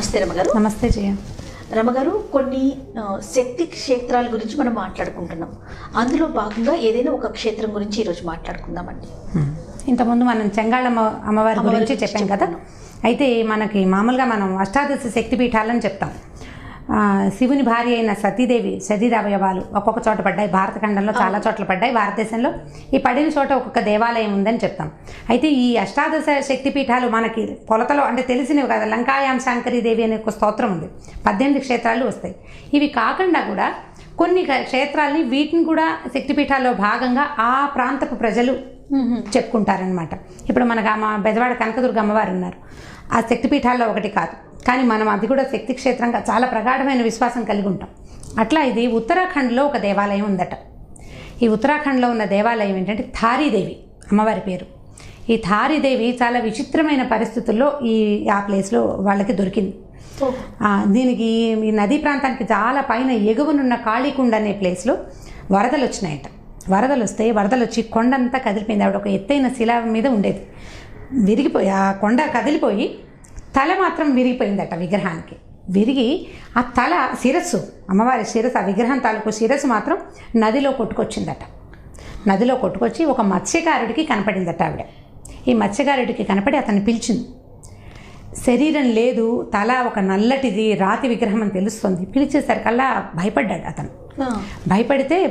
నమస్తే రమగారు. నమస్తే జయ. రమగారు, కొన్ని శక్తి క్షేత్రాల గురించి మనం మాట్లాడుకుంటున్నాం. అందులో భాగంగా ఏదైనా ఒక క్షేత్రం గురించి ఈరోజు మాట్లాడుకుందామండి. ఇంతకుముందు మనం చెంగాళమ్మ అమ్మవారి గురించి చెప్పాం కదా. అయితే మనకి మామూలుగా మనం అష్టాదశ శక్తిపీఠాలని చెప్తాం. శివుని భార్య అయిన సతీదేవి శరీర అవయవాలు ఒక్కొక్క చోట పడ్డాయి. భారతఖండంలో చాలా చోట్ల పడ్డాయి. భారతదేశంలో ఈ పడిన చోట ఒక్కొక్క దేవాలయం ఉందని చెప్తాం. అయితే ఈ అష్టాదశ శక్తిపీఠాలు మనకి కొలతలో అంటే తెలిసినవి కదా. లంకాయాం శాంకరీదేవి అనే ఒక స్తోత్రం ఉంది. 18 క్షేత్రాలు వస్తాయి. ఇవి కాకుండా కూడా కొన్ని క్షేత్రాలని వీటిని కూడా శక్తిపీఠాల్లో భాగంగా ఆ ప్రాంతపు ప్రజలు చెప్పుకుంటారనమాట. ఇప్పుడు మనకు బెజవాడ కనకదుర్గ అమ్మవారు ఉన్నారు. ఆ శక్తిపీఠాల్లో ఒకటి కాదు, కానీ మనం అది కూడా శక్తి క్షేత్రంగా చాలా ప్రగాఢమైన విశ్వాసం కలిగి ఉంటాం. అట్లా ఇది ఉత్తరాఖండ్లో ఒక దేవాలయం ఉందట. ఈ ఉత్తరాఖండ్లో ఉన్న దేవాలయం ఏంటంటే థారీదేవి అమ్మవారి పేరు. ఈ థారీదేవి చాలా విచిత్రమైన పరిస్థితుల్లో ఆ ప్లేస్లో వాళ్ళకి దొరికింది. దీనికి ఈ నదీ ప్రాంతానికి చాలా పైన ఎగువనున్న కాళీకుండ అనే ప్లేస్లో వరదలు వచ్చినాయట. వరదలు వచ్చి కొండంతా కదిలిపోయింది. ఆవిడ ఒక ఎత్తైన శిల మీద ఉండేది. విరిగిపోయి ఆ కొండ కదిలిపోయి తల మాత్రం విరిగిపోయిందట విగ్రహానికి. విరిగి ఆ తల శిరస్సు, అమ్మవారి శిరస్సు, ఆ విగ్రహం తాలూకు శిరస్సు మాత్రం నదిలో కొట్టుకొచ్చిందట. నదిలో కొట్టుకొచ్చి ఒక మత్స్యకారుడికి కనపడిందట ఆవిడ. ఈ మత్స్యకారుడికి కనపడి అతన్ని పిలిచింది. శరీరం లేదు, తల ఒక నల్లటిది రాతి విగ్రహం అని తెలుస్తుంది. పిలిచేసరికల్లా భయపడ్డాడు అతను.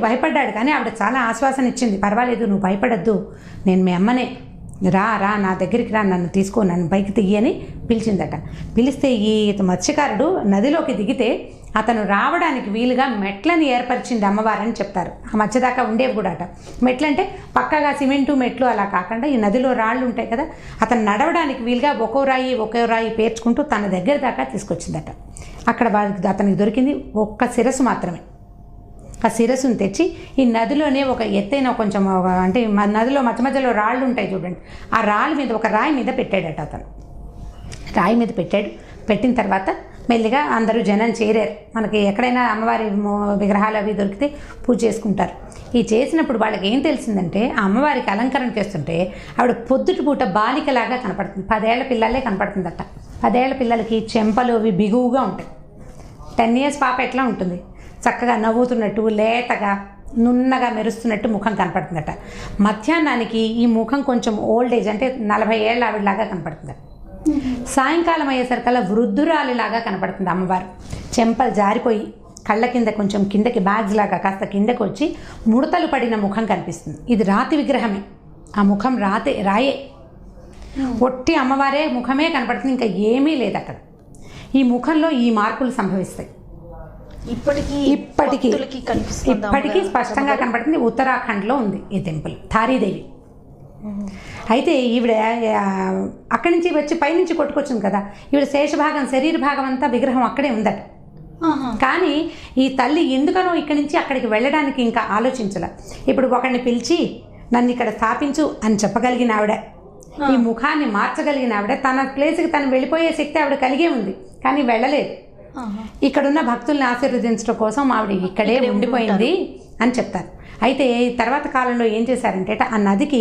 భయపడ్డాడు, కానీ ఆవిడ చాలా ఆశ్వాసన ఇచ్చింది. పర్వాలేదు, నువ్వు భయపడద్దు, నేను మీ అమ్మనే, రా నా దగ్గరికి రా, నన్ను తీసుకో, నన్ను పైకి దిగి అని పిలిచిందట. పిలిస్తే ఈ మత్స్యకారుడు నదిలోకి దిగితే అతను రావడానికి వీలుగా మెట్లని ఏర్పరిచింది అమ్మవారని చెప్తారు. ఆ మధ్య దాకా ఉండేవి కూడా అట. మెట్లు అంటే పక్కగా సిమెంటు మెట్లు అలా కాకుండా ఈ నదిలో రాళ్ళు ఉంటాయి కదా, అతను నడవడానికి వీలుగా ఒక్కో రాయి పేర్చుకుంటూ తన దగ్గర దాకా తీసుకొచ్చిందట. అక్కడ అతనికి దొరికింది ఒక్క శిరస్సు మాత్రమే. ఆ శిరస్సును తెచ్చి ఈ నదిలోనే ఒక ఎత్తైన కొంచెం అంటే నదిలో మధ్యలో రాళ్ళు ఉంటాయి చూడండి, ఆ రాళ్ళ మీద ఒక రాయి మీద పెట్టాడట అతను. రాయి మీద పెట్టిన తర్వాత మెల్లిగా అందరూ జనం చేరారు. మనకి ఎక్కడైనా అమ్మవారి విగ్రహాలు అవి దొరికితే పూజ చేసుకుంటారు. ఈ చేసినప్పుడు వాళ్ళకి ఏం తెలిసిందంటే ఆ అమ్మవారికి అలంకరణ చేస్తుంటే ఆవిడ పొద్దుటి పూట బాలికలాగా కనపడుతుంది. 10 ఏళ్ల పిల్లలే కనపడుతుందట. 10 ఏళ్ల పిల్లలకి చెంపలు అవి బిగువుగా ఉంటాయి. 10 years పాప ఎట్లా ఉంటుంది, చక్కగా నవ్వుతున్నట్టు, లేతగా, నున్నగా మెరుస్తున్నట్టు ముఖం కనపడుతుందట. మధ్యాహ్నానికి ఈ ముఖం కొంచెం ఓల్డ్ ఏజ్ అంటే 40 ఏళ్ళ ఆవిడలాగా కనపడుతుందట. సాయంకాలం అయ్యేసరికల్లా వృద్ధురాలిలాగా కనపడుతుంది అమ్మవారు. చెంపలు జారిపోయి కళ్ళ కింద కొంచెం కిందకి బ్యాగ్స్ లాగా కాస్త కిందకి వచ్చి ముడతలు పడిన ముఖం కనిపిస్తుంది. ఇది రాతి విగ్రహమే. ఆ ముఖం రాయే, ఒట్టి అమ్మవారే ముఖమే కనపడుతుంది, ఇంకా ఏమీ లేదు అక్కడ. ఈ ముఖంలో ఈ మార్పులు సంభవిస్తాయి. ఇప్పటికీ స్పష్టంగా కనపడుతుంది. ఉత్తరాఖండ్లో ఉంది ఈ టెంపుల్, థారీదేవి. అయితే ఈవిడ అక్కడి నుంచి వచ్చి పైనుంచి కొట్టుకొచ్చింది కదా, ఈవిడ శేషభాగం, శరీర భాగం అంతా విగ్రహం అక్కడే ఉందట. కానీ ఈ తల్లి ఎందుకనో ఇక్కడి నుంచి అక్కడికి వెళ్ళడానికి ఇంకా ఆలోచించలే. ఇప్పుడు ఒకరిని పిలిచి నన్ను ఇక్కడ స్థాపించు అని చెప్పగలిగిన ఆవిడ, ఈ ముఖాన్ని మార్చగలిగిన ఆవిడ, తన ప్లేస్కి తను వెళ్ళిపోయే శక్తి ఆవిడ కలిగే ఉంది, కానీ వెళ్ళలేదు. ఇక్కడున్న భక్తుల్ని ఆశీర్వదించడం కోసం ఆవిడ ఇక్కడే ఉండిపోయింది అని చెప్తారు. అయితే తర్వాత కాలంలో ఏం చేశారంటే ఆ నదికి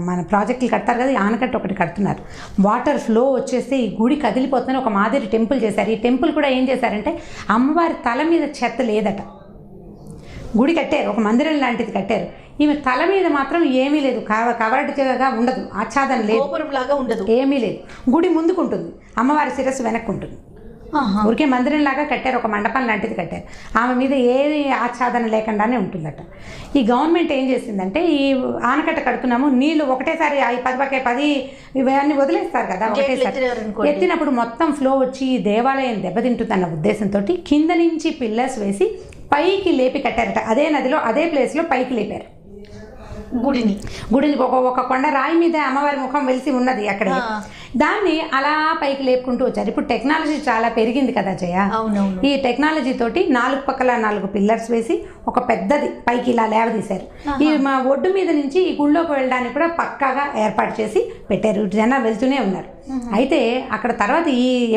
మన ప్రాజెక్టులు కడతారు కదా, ఆనకట్ట ఒకటి కడుతున్నారు. వాటర్ ఫ్లో వచ్చేస్తే ఈ గుడి కదిలిపోతుందని ఒక మాదిరి టెంపుల్ చేశారు. ఈ టెంపుల్ కూడా ఏం చేశారంటే అమ్మవారి తల మీద చెత్త లేదట. గుడి కట్టారు, ఒక మందిరం లాంటిది కట్టారు. ఈమె తల మీద మాత్రం ఏమీ లేదు, కవర్డ్గా ఉండదు, ఆచ్ఛాదన లేదు, ఏమీ లేదు. గుడి ముందుకుంటుంది, అమ్మవారి శిరస్సు వెనక్కుంటుంది. ఊరికే మందిరం లాగా కట్టారు, ఒక మండపం లాంటిది కట్టారు. ఆమె మీద ఏది ఆచ్ఛాదన లేకుండానే ఉంటుందట. ఈ గవర్నమెంట్ ఏం చేసిందంటే ఈ ఆనకట్ట కడుతున్నాము, నీళ్లు ఒకటేసారి 10 ఇవన్నీ వదిలేస్తారు కదా, ఒకటేసారి ఎత్తినప్పుడు మొత్తం ఫ్లో వచ్చి ఈ దేవాలయం దెబ్బతింటుందన్న ఉద్దేశంతో కింద నుంచి పిల్లర్స్ వేసి పైకి లేపి కట్టారట. అదే నదిలో అదే ప్లేస్లో పైకి లేపారు గుడిని. ఒక కొండ రాయి మీద అమ్మవారి ముఖం వెలిసి ఉన్నది అక్కడ. దాన్ని అలా పైకి లేపుకుంటూ వచ్చారు. ఇప్పుడు టెక్నాలజీ చాలా పెరిగింది కదా జయ. ఈ టెక్నాలజీ తోటి 4 పక్కల 4 పిల్లర్స్ వేసి ఒక పెద్దది పైకి ఇలా లేవదీశారు. ఈ మా ఒడ్డు మీద నుంచి ఈ గుళ్ళోకి వెళ్ళడానికి కూడా పక్కాగా ఏర్పాటు చేసి పెట్టారు. జనం వెళ్తూనే ఉన్నారు. అయితే అక్కడ తర్వాత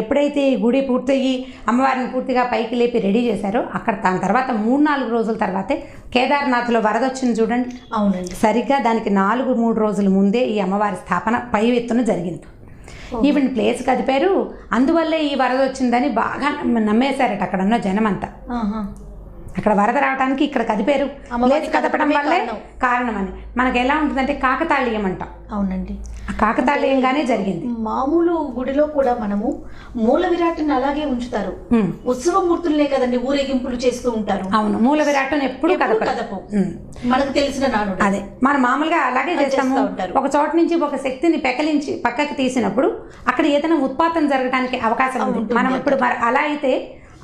ఎప్పుడైతే ఈ గుడి పూర్తయ్యి అమ్మవారిని పూర్తిగా పైకి లేపి రెడీ చేశారో అక్కడ దాని తర్వాత 3-4 రోజుల తర్వాతే కేదార్నాథ్లో వరద వచ్చింది చూడండి. అవునండి. సరిగ్గా దానికి 3 రోజుల ముందే ఈ అమ్మవారి స్థాపన పై ఎత్తున జరిగింది. ఈవెన్ ప్లేస్ కదిపారు. అందువల్లే ఈ వరద వచ్చిందని బాగా నమ్మేశారట అక్కడ ఉన్న జనం అంతా. అక్కడ వరద రావడానికి ఇక్కడ కదిపారు, ప్లేస్ కదపడం వల్లే కారణమని. మనకు ఎలా ఉంటుందంటే కాకతాళీయం అంటాం. అవునండి, కాకతాళీయంగానే జరిగింది. మామూలు గుడిలో కూడా మనము మూల విరాట్ని అలాగే ఉంచుతారు. ఉత్సవమూర్తులనే కదండి ఊరేగింపులు చేస్తూ ఉంటారు. అవును, మూల విరాట్ని ఎప్పుడు కదపం, మనకు తెలిసిన నానుడు అదే. మనం మామూలుగా అలాగే చేస్తాము. ఒక చోట నుంచి ఒక శక్తిని పెకలించి పక్కకి తీసినప్పుడు అక్కడ ఏదైనా ఉత్పాతం జరగడానికి అవకాశం ఉంది. మనం ఇప్పుడు అలా అయితే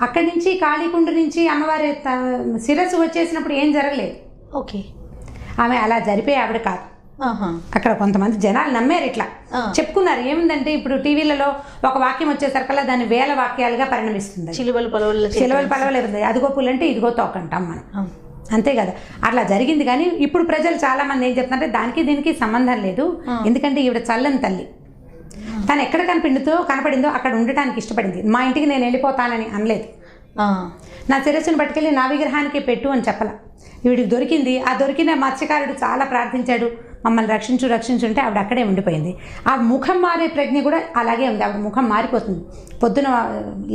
అక్కడి నుంచి కాళీకుండ నుంచి అమ్మవారి శిరస్సు వచ్చేసినప్పుడు ఏం జరగలేదు. ఓకే, ఆమె అలా జరిపే ఆవిడ కాదు. అక్కడ కొంతమంది జనాలు నమ్మారు, ఇట్లా చెప్పుకున్నారు. ఏముందంటే ఇప్పుడు టీవీలలో ఒక వాక్యం వచ్చేసరికల్లా దాన్ని వేల వాక్యాలుగా పరిణమిస్తుంది. చిలువలు పలవలు అదిగో పులంటే ఇదిగో తోకంటాం మనం, అంతే కదా. అట్లా జరిగింది. కానీ ఇప్పుడు ప్రజలు చాలా మంది ఏం చెప్తున్నారంటే దానికి దీనికి సంబంధం లేదు, ఎందుకంటే ఈవిడ చల్లని తల్లి, తను ఎక్కడ కనపడిందో అక్కడ ఉండటానికి ఇష్టపడింది. మా ఇంటికి నేను వెళ్ళిపోతానని అనలేదు. నా శిరస్సును పట్టుకెళ్ళి నా విగ్రహానికి పెట్టు అని చెప్పాల. ఈవిడికి దొరికింది. ఆ దొరికిన మత్స్యకారుడు చాలా ప్రార్థించాడు, మమ్మల్ని రక్షించు అంటే ఆవిడ అక్కడే ఉండిపోయింది. ఆ ముఖం మారే ప్రజ్ఞ కూడా అలాగే ఉంది. ఆవిడ ముఖం మారిపోతుంది. పొద్దున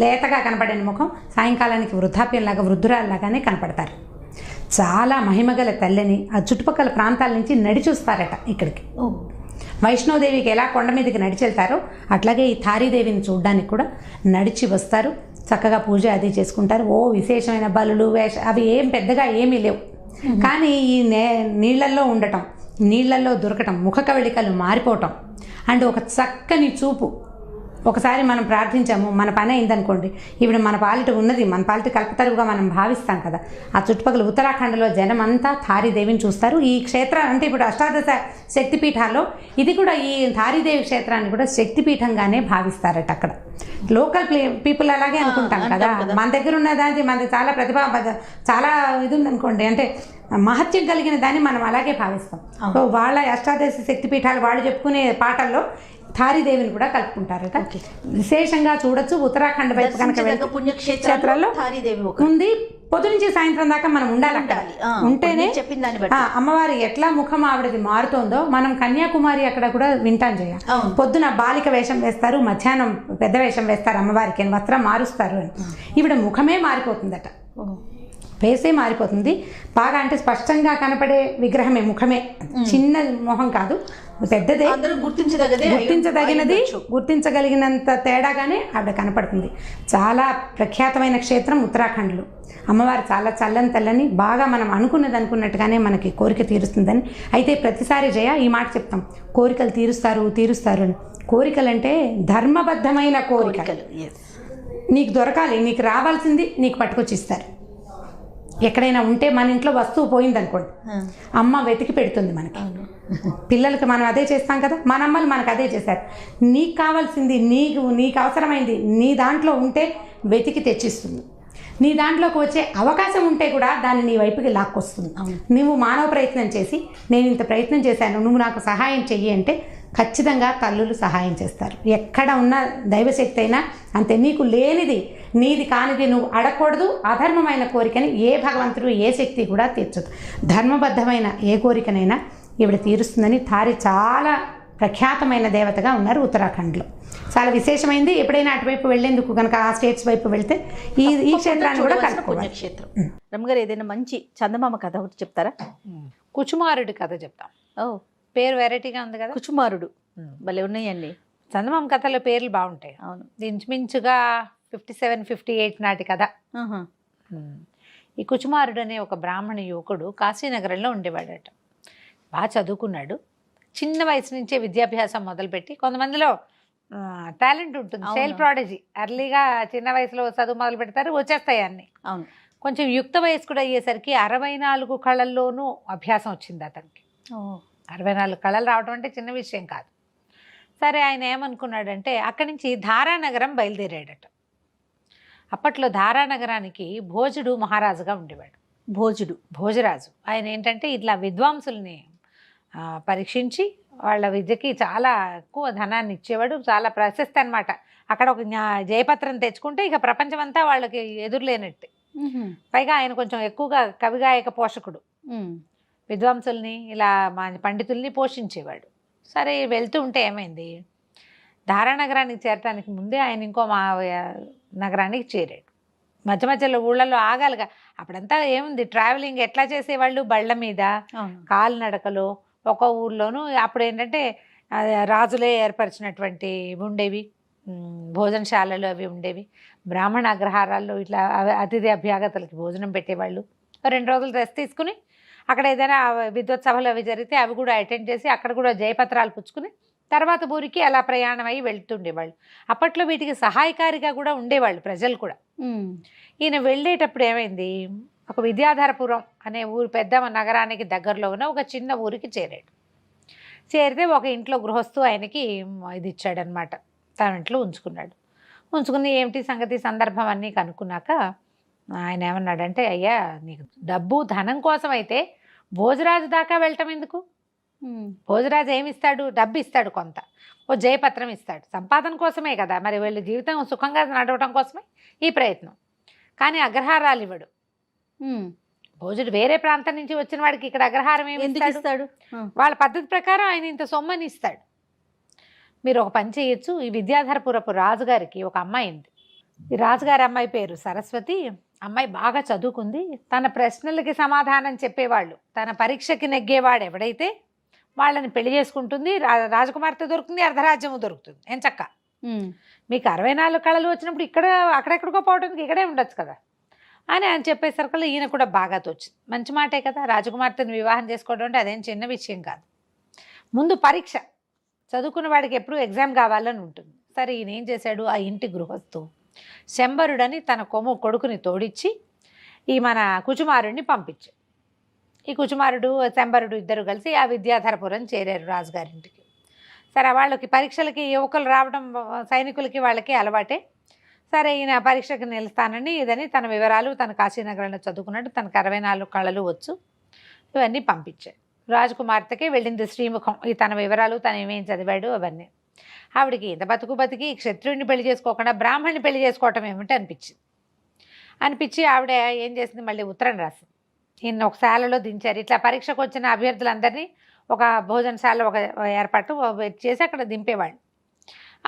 లేతగా కనపడిన ముఖం సాయంకాలానికి వృద్ధాప్యంలాగా వృద్ధురాల్లాగానే కనపడతారు. చాలా మహిమగల తల్లిని ఆ చుట్టుపక్కల ప్రాంతాల నుంచి నడిచొస్తారట ఇక్కడికి. వైష్ణోదేవికి ఎలా కొండ మీదకి నడిచి వెళ్తారో అట్లాగే ఈ తారీదేవిని చూడడానికి కూడా నడిచి వస్తారు. చక్కగా పూజ అది చేసుకుంటారు. విశేషమైన బలులు అవి ఏం పెద్దగా ఏమీ లేవు. కానీ ఈ నీళ్లల్లో ఉండటం, నీళ్లల్లో దొరకటం, ముఖ కవళికలు మారిపోవటం అండ్ ఒక చక్కని చూపు. ఒకసారి మనం ప్రార్థించాము, మన పని అయిందనుకోండి, ఇప్పుడు మన పాలిట ఉన్నది, మన పాలిట కల్పతరువుగా మనం భావిస్తాం కదా. ఆ చుట్టుపక్కల ఉత్తరాఖండ్లో జనం అంతా తారీదేవిని చూస్తారు. ఈ క్షేత్రం అంటే ఇప్పుడు అష్టాదశ శక్తిపీఠాల్లో ఇది కూడా, ఈ తారీదేవి క్షేత్రాన్ని కూడా శక్తిపీఠంగానే భావిస్తారట అక్కడ. లోకల్ పీపుల్ అలాగే అనుకుంటాం కదా. మన దగ్గర ఉన్న దానికి మనది చాలా చాలా ఇది ఉందనుకోండి, అంటే మహత్యం కలిగిన దాన్ని మనం అలాగే భావిస్తాం. సో వాళ్ళ అష్టాదశ శక్తిపీఠాలు వాళ్ళు చెప్పుకునే పాటల్లో తారీదేవిని కూడా కలుపుకుంటారట. విశేషంగా చూడొచ్చు. ఉత్తరాఖండ్ వైపు కనుక పుణ్యక్షేత్రాల్లో ఉంది. పొద్దు నుంచి సాయంత్రం దాకా మనం ఉండాలంట. ఉంటేనే అమ్మవారి ఎట్లా ముఖం ఆవిడది మారుతోందో మనం కన్యాకుమారి అక్కడ కూడా వింటాం చేయ. పొద్దున బాలిక వేషం వేస్తారు, మధ్యాహ్నం పెద్ద వేషం వేస్తారు అమ్మవారికి అని, వస్త్రం మారుస్తారు అని. ఈవిడ ముఖమే మారిపోతుందట, ఫేసే మారిపోతుంది. బాగా అంటే స్పష్టంగా కనపడే విగ్రహమే, ముఖమే. చిన్న మొహం కాదు, పెద్దదే, గుర్తించదగినది, గుర్తించగలిగినంత తేడాగానే ఆవిడ కనపడుతుంది. చాలా ప్రఖ్యాతమైన క్షేత్రం ఉత్తరాఖండ్లో. అమ్మవారు చాలా చల్లని తల్లని, బాగా మనం అనుకున్నట్టుగానే మనకి కోరిక తీరుస్తుందని. అయితే ప్రతిసారి జయ ఈ మాట చెప్తాం, కోరికలు తీరుస్తారు అని. కోరికలంటే ధర్మబద్ధమైన కోరికలు. నీకు దొరకాలి, నీకు రావాల్సింది నీకు పట్టుకొచ్చి ఇస్తారు. ఎక్కడైనా ఉంటే మన ఇంట్లో వస్తువు పోయిందనుకోండి, అమ్మ వెతికి పెడుతుంది మనకి. పిల్లలకి మనం అదే చేస్తాం కదా, మన అమ్మలు మనకు అదే చేశారు. నీకు కావాల్సింది, నీకు అవసరమైంది నీ దాంట్లో ఉంటే వెతికి తెచ్చిస్తుంది. నీ దాంట్లోకి వచ్చే అవకాశం ఉంటే కూడా దాన్ని నీ వైపుకి లాక్కొస్తుంది. నువ్వు మానవ ప్రయత్నం చేసి, నేను ఇంత ప్రయత్నం చేశాను, నువ్వు నాకు సహాయం చెయ్యి అంటే ఖచ్చితంగా తల్లులు సహాయం చేస్తారు. ఎక్కడ ఉన్న దైవశక్తి అయినా అంతే. నీకు లేనిది, నీది కానిది నువ్వు అడగకూడదు. అధర్మమైన కోరికని ఏ భగవంతుడు, ఏ శక్తి కూడా తీర్చదు. ధర్మబద్ధమైన ఏ కోరికనైనా ఈవిడ తీరుస్తుందని తారి చాలా ప్రఖ్యాతమైన దేవతగా ఉన్నారు ఉత్తరాఖండ్లో. చాలా విశేషమైంది. ఎప్పుడైనా అటువైపు వెళ్లేందుకు కనుక ఆ స్టేట్స్ వైపు వెళ్తే ఈ క్షేత్రాన్ని కూడా కలుపుకోవాలి. రమ్మగారు ఏదైనా మంచి చందమామ కథ ఒకటి చెప్తారా? కుచుమారుడి కథ చెప్తాం. పేరు వెరైటీగా ఉంది కదా, కుచుమారుడు. భలే ఉన్నాయండి చందమామ కథలో పేర్లు బాగుంటాయి. అవును, ఇంచుమించుగా 57-58 నాటి కథ. ఈ కుచుమారుడు అనే ఒక బ్రాహ్మణ యువకుడు కాశీనగరంలో ఉండేవాడట. బాగా చదువుకున్నాడు. చిన్న వయసు నుంచే విద్యాభ్యాసం మొదలుపెట్టి, కొంతమందిలో టాలెంట్ ఉంటుంది, సేల్ ప్రాడజీ. ఎర్లీగా చిన్న వయసులో చదువు మొదలు పెడతారు, వచ్చేస్తాయి అన్ని. అవును. కొంచెం యుక్త వయస్కుడు అయ్యేసరికి 64 కళల్లోనూ అభ్యాసం వచ్చింది అతనికి. 64 కళలు రావడం అంటే చిన్న విషయం కాదు. సరే, ఆయన ఏమనుకున్నాడంటే అక్కడి నుంచి ధారానగరం బయలుదేరాడట. అప్పట్లో ధారానగరానికి భోజుడు మహారాజుగా ఉండేవాడు. భోజరాజు ఆయన ఏంటంటే ఇట్లా విద్వాంసుల్ని పరీక్షించి వాళ్ళ విద్యకి చాలా ఎక్కువ ధనాన్ని ఇచ్చేవాడు. చాలా ప్రశస్తి అనమాట. అక్కడ ఒక జయపత్రం తెచ్చుకుంటే ఇక ప్రపంచం అంతా వాళ్ళకి ఎదురులేనట్టే. పైగా ఆయన కొంచెం ఎక్కువగా కవిగాయక పోషకుడు. విద్వాంసుల్ని ఇలా పండితుల్ని పోషించేవాడు. సరే, వెళ్తూ ఉంటే ఏమైంది, ధారానగరానికి చేరటానికి ముందే ఆయన ఇంకో నగరానికి చేరాడు. మధ్య మధ్యలో ఊళ్ళల్లో ఆగాలిగా. అప్పుడంతా ఏముంది, ట్రావెలింగ్ ఎట్లా చేసేవాళ్ళు, బళ్ళ మీద, కాలినడకలో. ఒక ఊర్లోనూ అప్పుడు ఏంటంటే రాజులే ఏర్పరిచినటువంటి ఉండేవి భోజనశాలలు, అవి ఉండేవి. బ్రాహ్మణ అగ్రహారాల్లో ఇట్లా అతిథి అభ్యాగతులకి భోజనం పెట్టేవాళ్ళు. 2 రోజులు రెస్ట్ తీసుకుని అక్కడ ఏదైనా విద్వత్ సభలు అవి జరిగితే అవి కూడా అటెండ్ చేసి అక్కడ కూడా జయపత్రాలు పుచ్చుకుని తర్వాత ఊరికి అలా ప్రయాణం అయ్యి వెళ్తుండేవాళ్ళు. అప్పట్లో వీటికి సహాయకారిగా కూడా ఉండేవాళ్ళు ప్రజలు కూడా. ఈయన వెళ్ళేటప్పుడు ఏమైంది, ఒక విద్యాధరపురం అనే ఊరు పెద్ద నగరానికి దగ్గరలో ఉన్న ఒక చిన్న ఊరికి చేరాడు. చేరితే ఒక ఇంట్లో గృహస్థు ఆయనకి ఇది ఇచ్చాడనమాట, తన ఇంట్లో ఉంచుకున్నాడు. ఉంచుకుని ఏమిటి సంగతి సందర్భం అన్నీ కనుక్కున్నాక ఆయన ఏమన్నాడంటే, అయ్యా నీకు డబ్బు ధనం కోసం అయితే భోజరాజు దాకా వెళ్ళటం ఎందుకు? భోజరాజు ఏమి ఇస్తాడు? డబ్బు ఇస్తాడు, కొంత ఓ జయపత్రం ఇస్తాడు, సంపాదన కోసమే కదా, మరి వీళ్ళ జీవితం సుఖంగా నడవటం కోసమే ఈ ప్రయత్నం. కానీ అగ్రహారాలు ఇవ్వడు. భోజుడు వేరే ప్రాంతం నుంచి వచ్చిన వాడికి ఇక్కడ అగ్రహారం ఏమి ఇస్తాడు? వాళ్ళ పద్ధతి ప్రకారం ఆయన ఇంత సొమ్మని ఇస్తాడు. మీరు ఒక పని చేయొచ్చు, ఈ విద్యాధరపురపు రాజుగారికి ఒక అమ్మాయి ఉంది. ఈ రాజుగారి అమ్మాయి పేరు సరస్వతి. అమ్మాయి బాగా చదువుకుంది. తన ప్రశ్నలకి సమాధానం చెప్పేవాళ్ళు, తన పరీక్షకి నెగ్గేవాడు ఎవడైతే వాళ్ళని పెళ్లి చేసుకుంటుంది. రాజకుమార్తె దొరుకుతుంది, అర్ధరాజ్యము దొరుకుతుంది. ఎంచక్క మీకు 64 కళలు వచ్చినప్పుడు ఇక్కడ అక్కడెక్కడికో పోవడానికి ఇక్కడే ఉండొచ్చు కదా అని ఆయన చెప్పేసరికి ఈయన కూడా బాగా తోచింది. మంచి మాటే కదా, రాజకుమార్తెను వివాహం చేసుకోవడం అంటే అదేం చిన్న విషయం కాదు. ముందు పరీక్ష, చదువుకున్న వాడికి ఎప్పుడు ఎగ్జామ్ కావాలని ఉంటుంది. సరే ఈయన ఏం చేశాడు, ఆ ఇంటి గృహస్థు శంబరుడని తన కొడుకుని తోడిచ్చి ఈ మన కుచుమారుడిని పంపించాడు. ఈ కుచుమారుడు శంబరుడు ఇద్దరు కలిసి ఆ విద్యాధరపురం చేరారు రాజుగారింటికి. సరే వాళ్ళకి పరీక్షలకి యువకులు రావడం సైనికులకి వాళ్ళకి అలవాటే. సరే ఈయన పరీక్షకి నిలుస్తానని ఇదని తన వివరాలు, తన కాశీనగరంలో చదువుకున్నట్టు తనకు 64 కళలు వచ్చు ఇవన్నీ పంపించాడు. రాజకుమార్తెకి వెళ్ళింది శ్రీముఖం, ఈ తన వివరాలు, తను ఏమేం చదివాడు అవన్నీ. ఆవిడికి ఇంత బతికి క్షత్రుడిని పెళ్లి చేసుకోకుండా బ్రాహ్మణ్ణి పెళ్లి చేసుకోవటం ఏమిటి అనిపించి ఆవిడ ఏం చేసింది, మళ్ళీ ఉత్తరం రాసింది. ఈయన ఒక శాలలో దించారు. ఇట్లా పరీక్షకు వచ్చిన అభ్యర్థులందరినీ ఒక భోజనశాల ఒక ఏర్పాటు చేసి అక్కడ దింపేవాళ్ళు.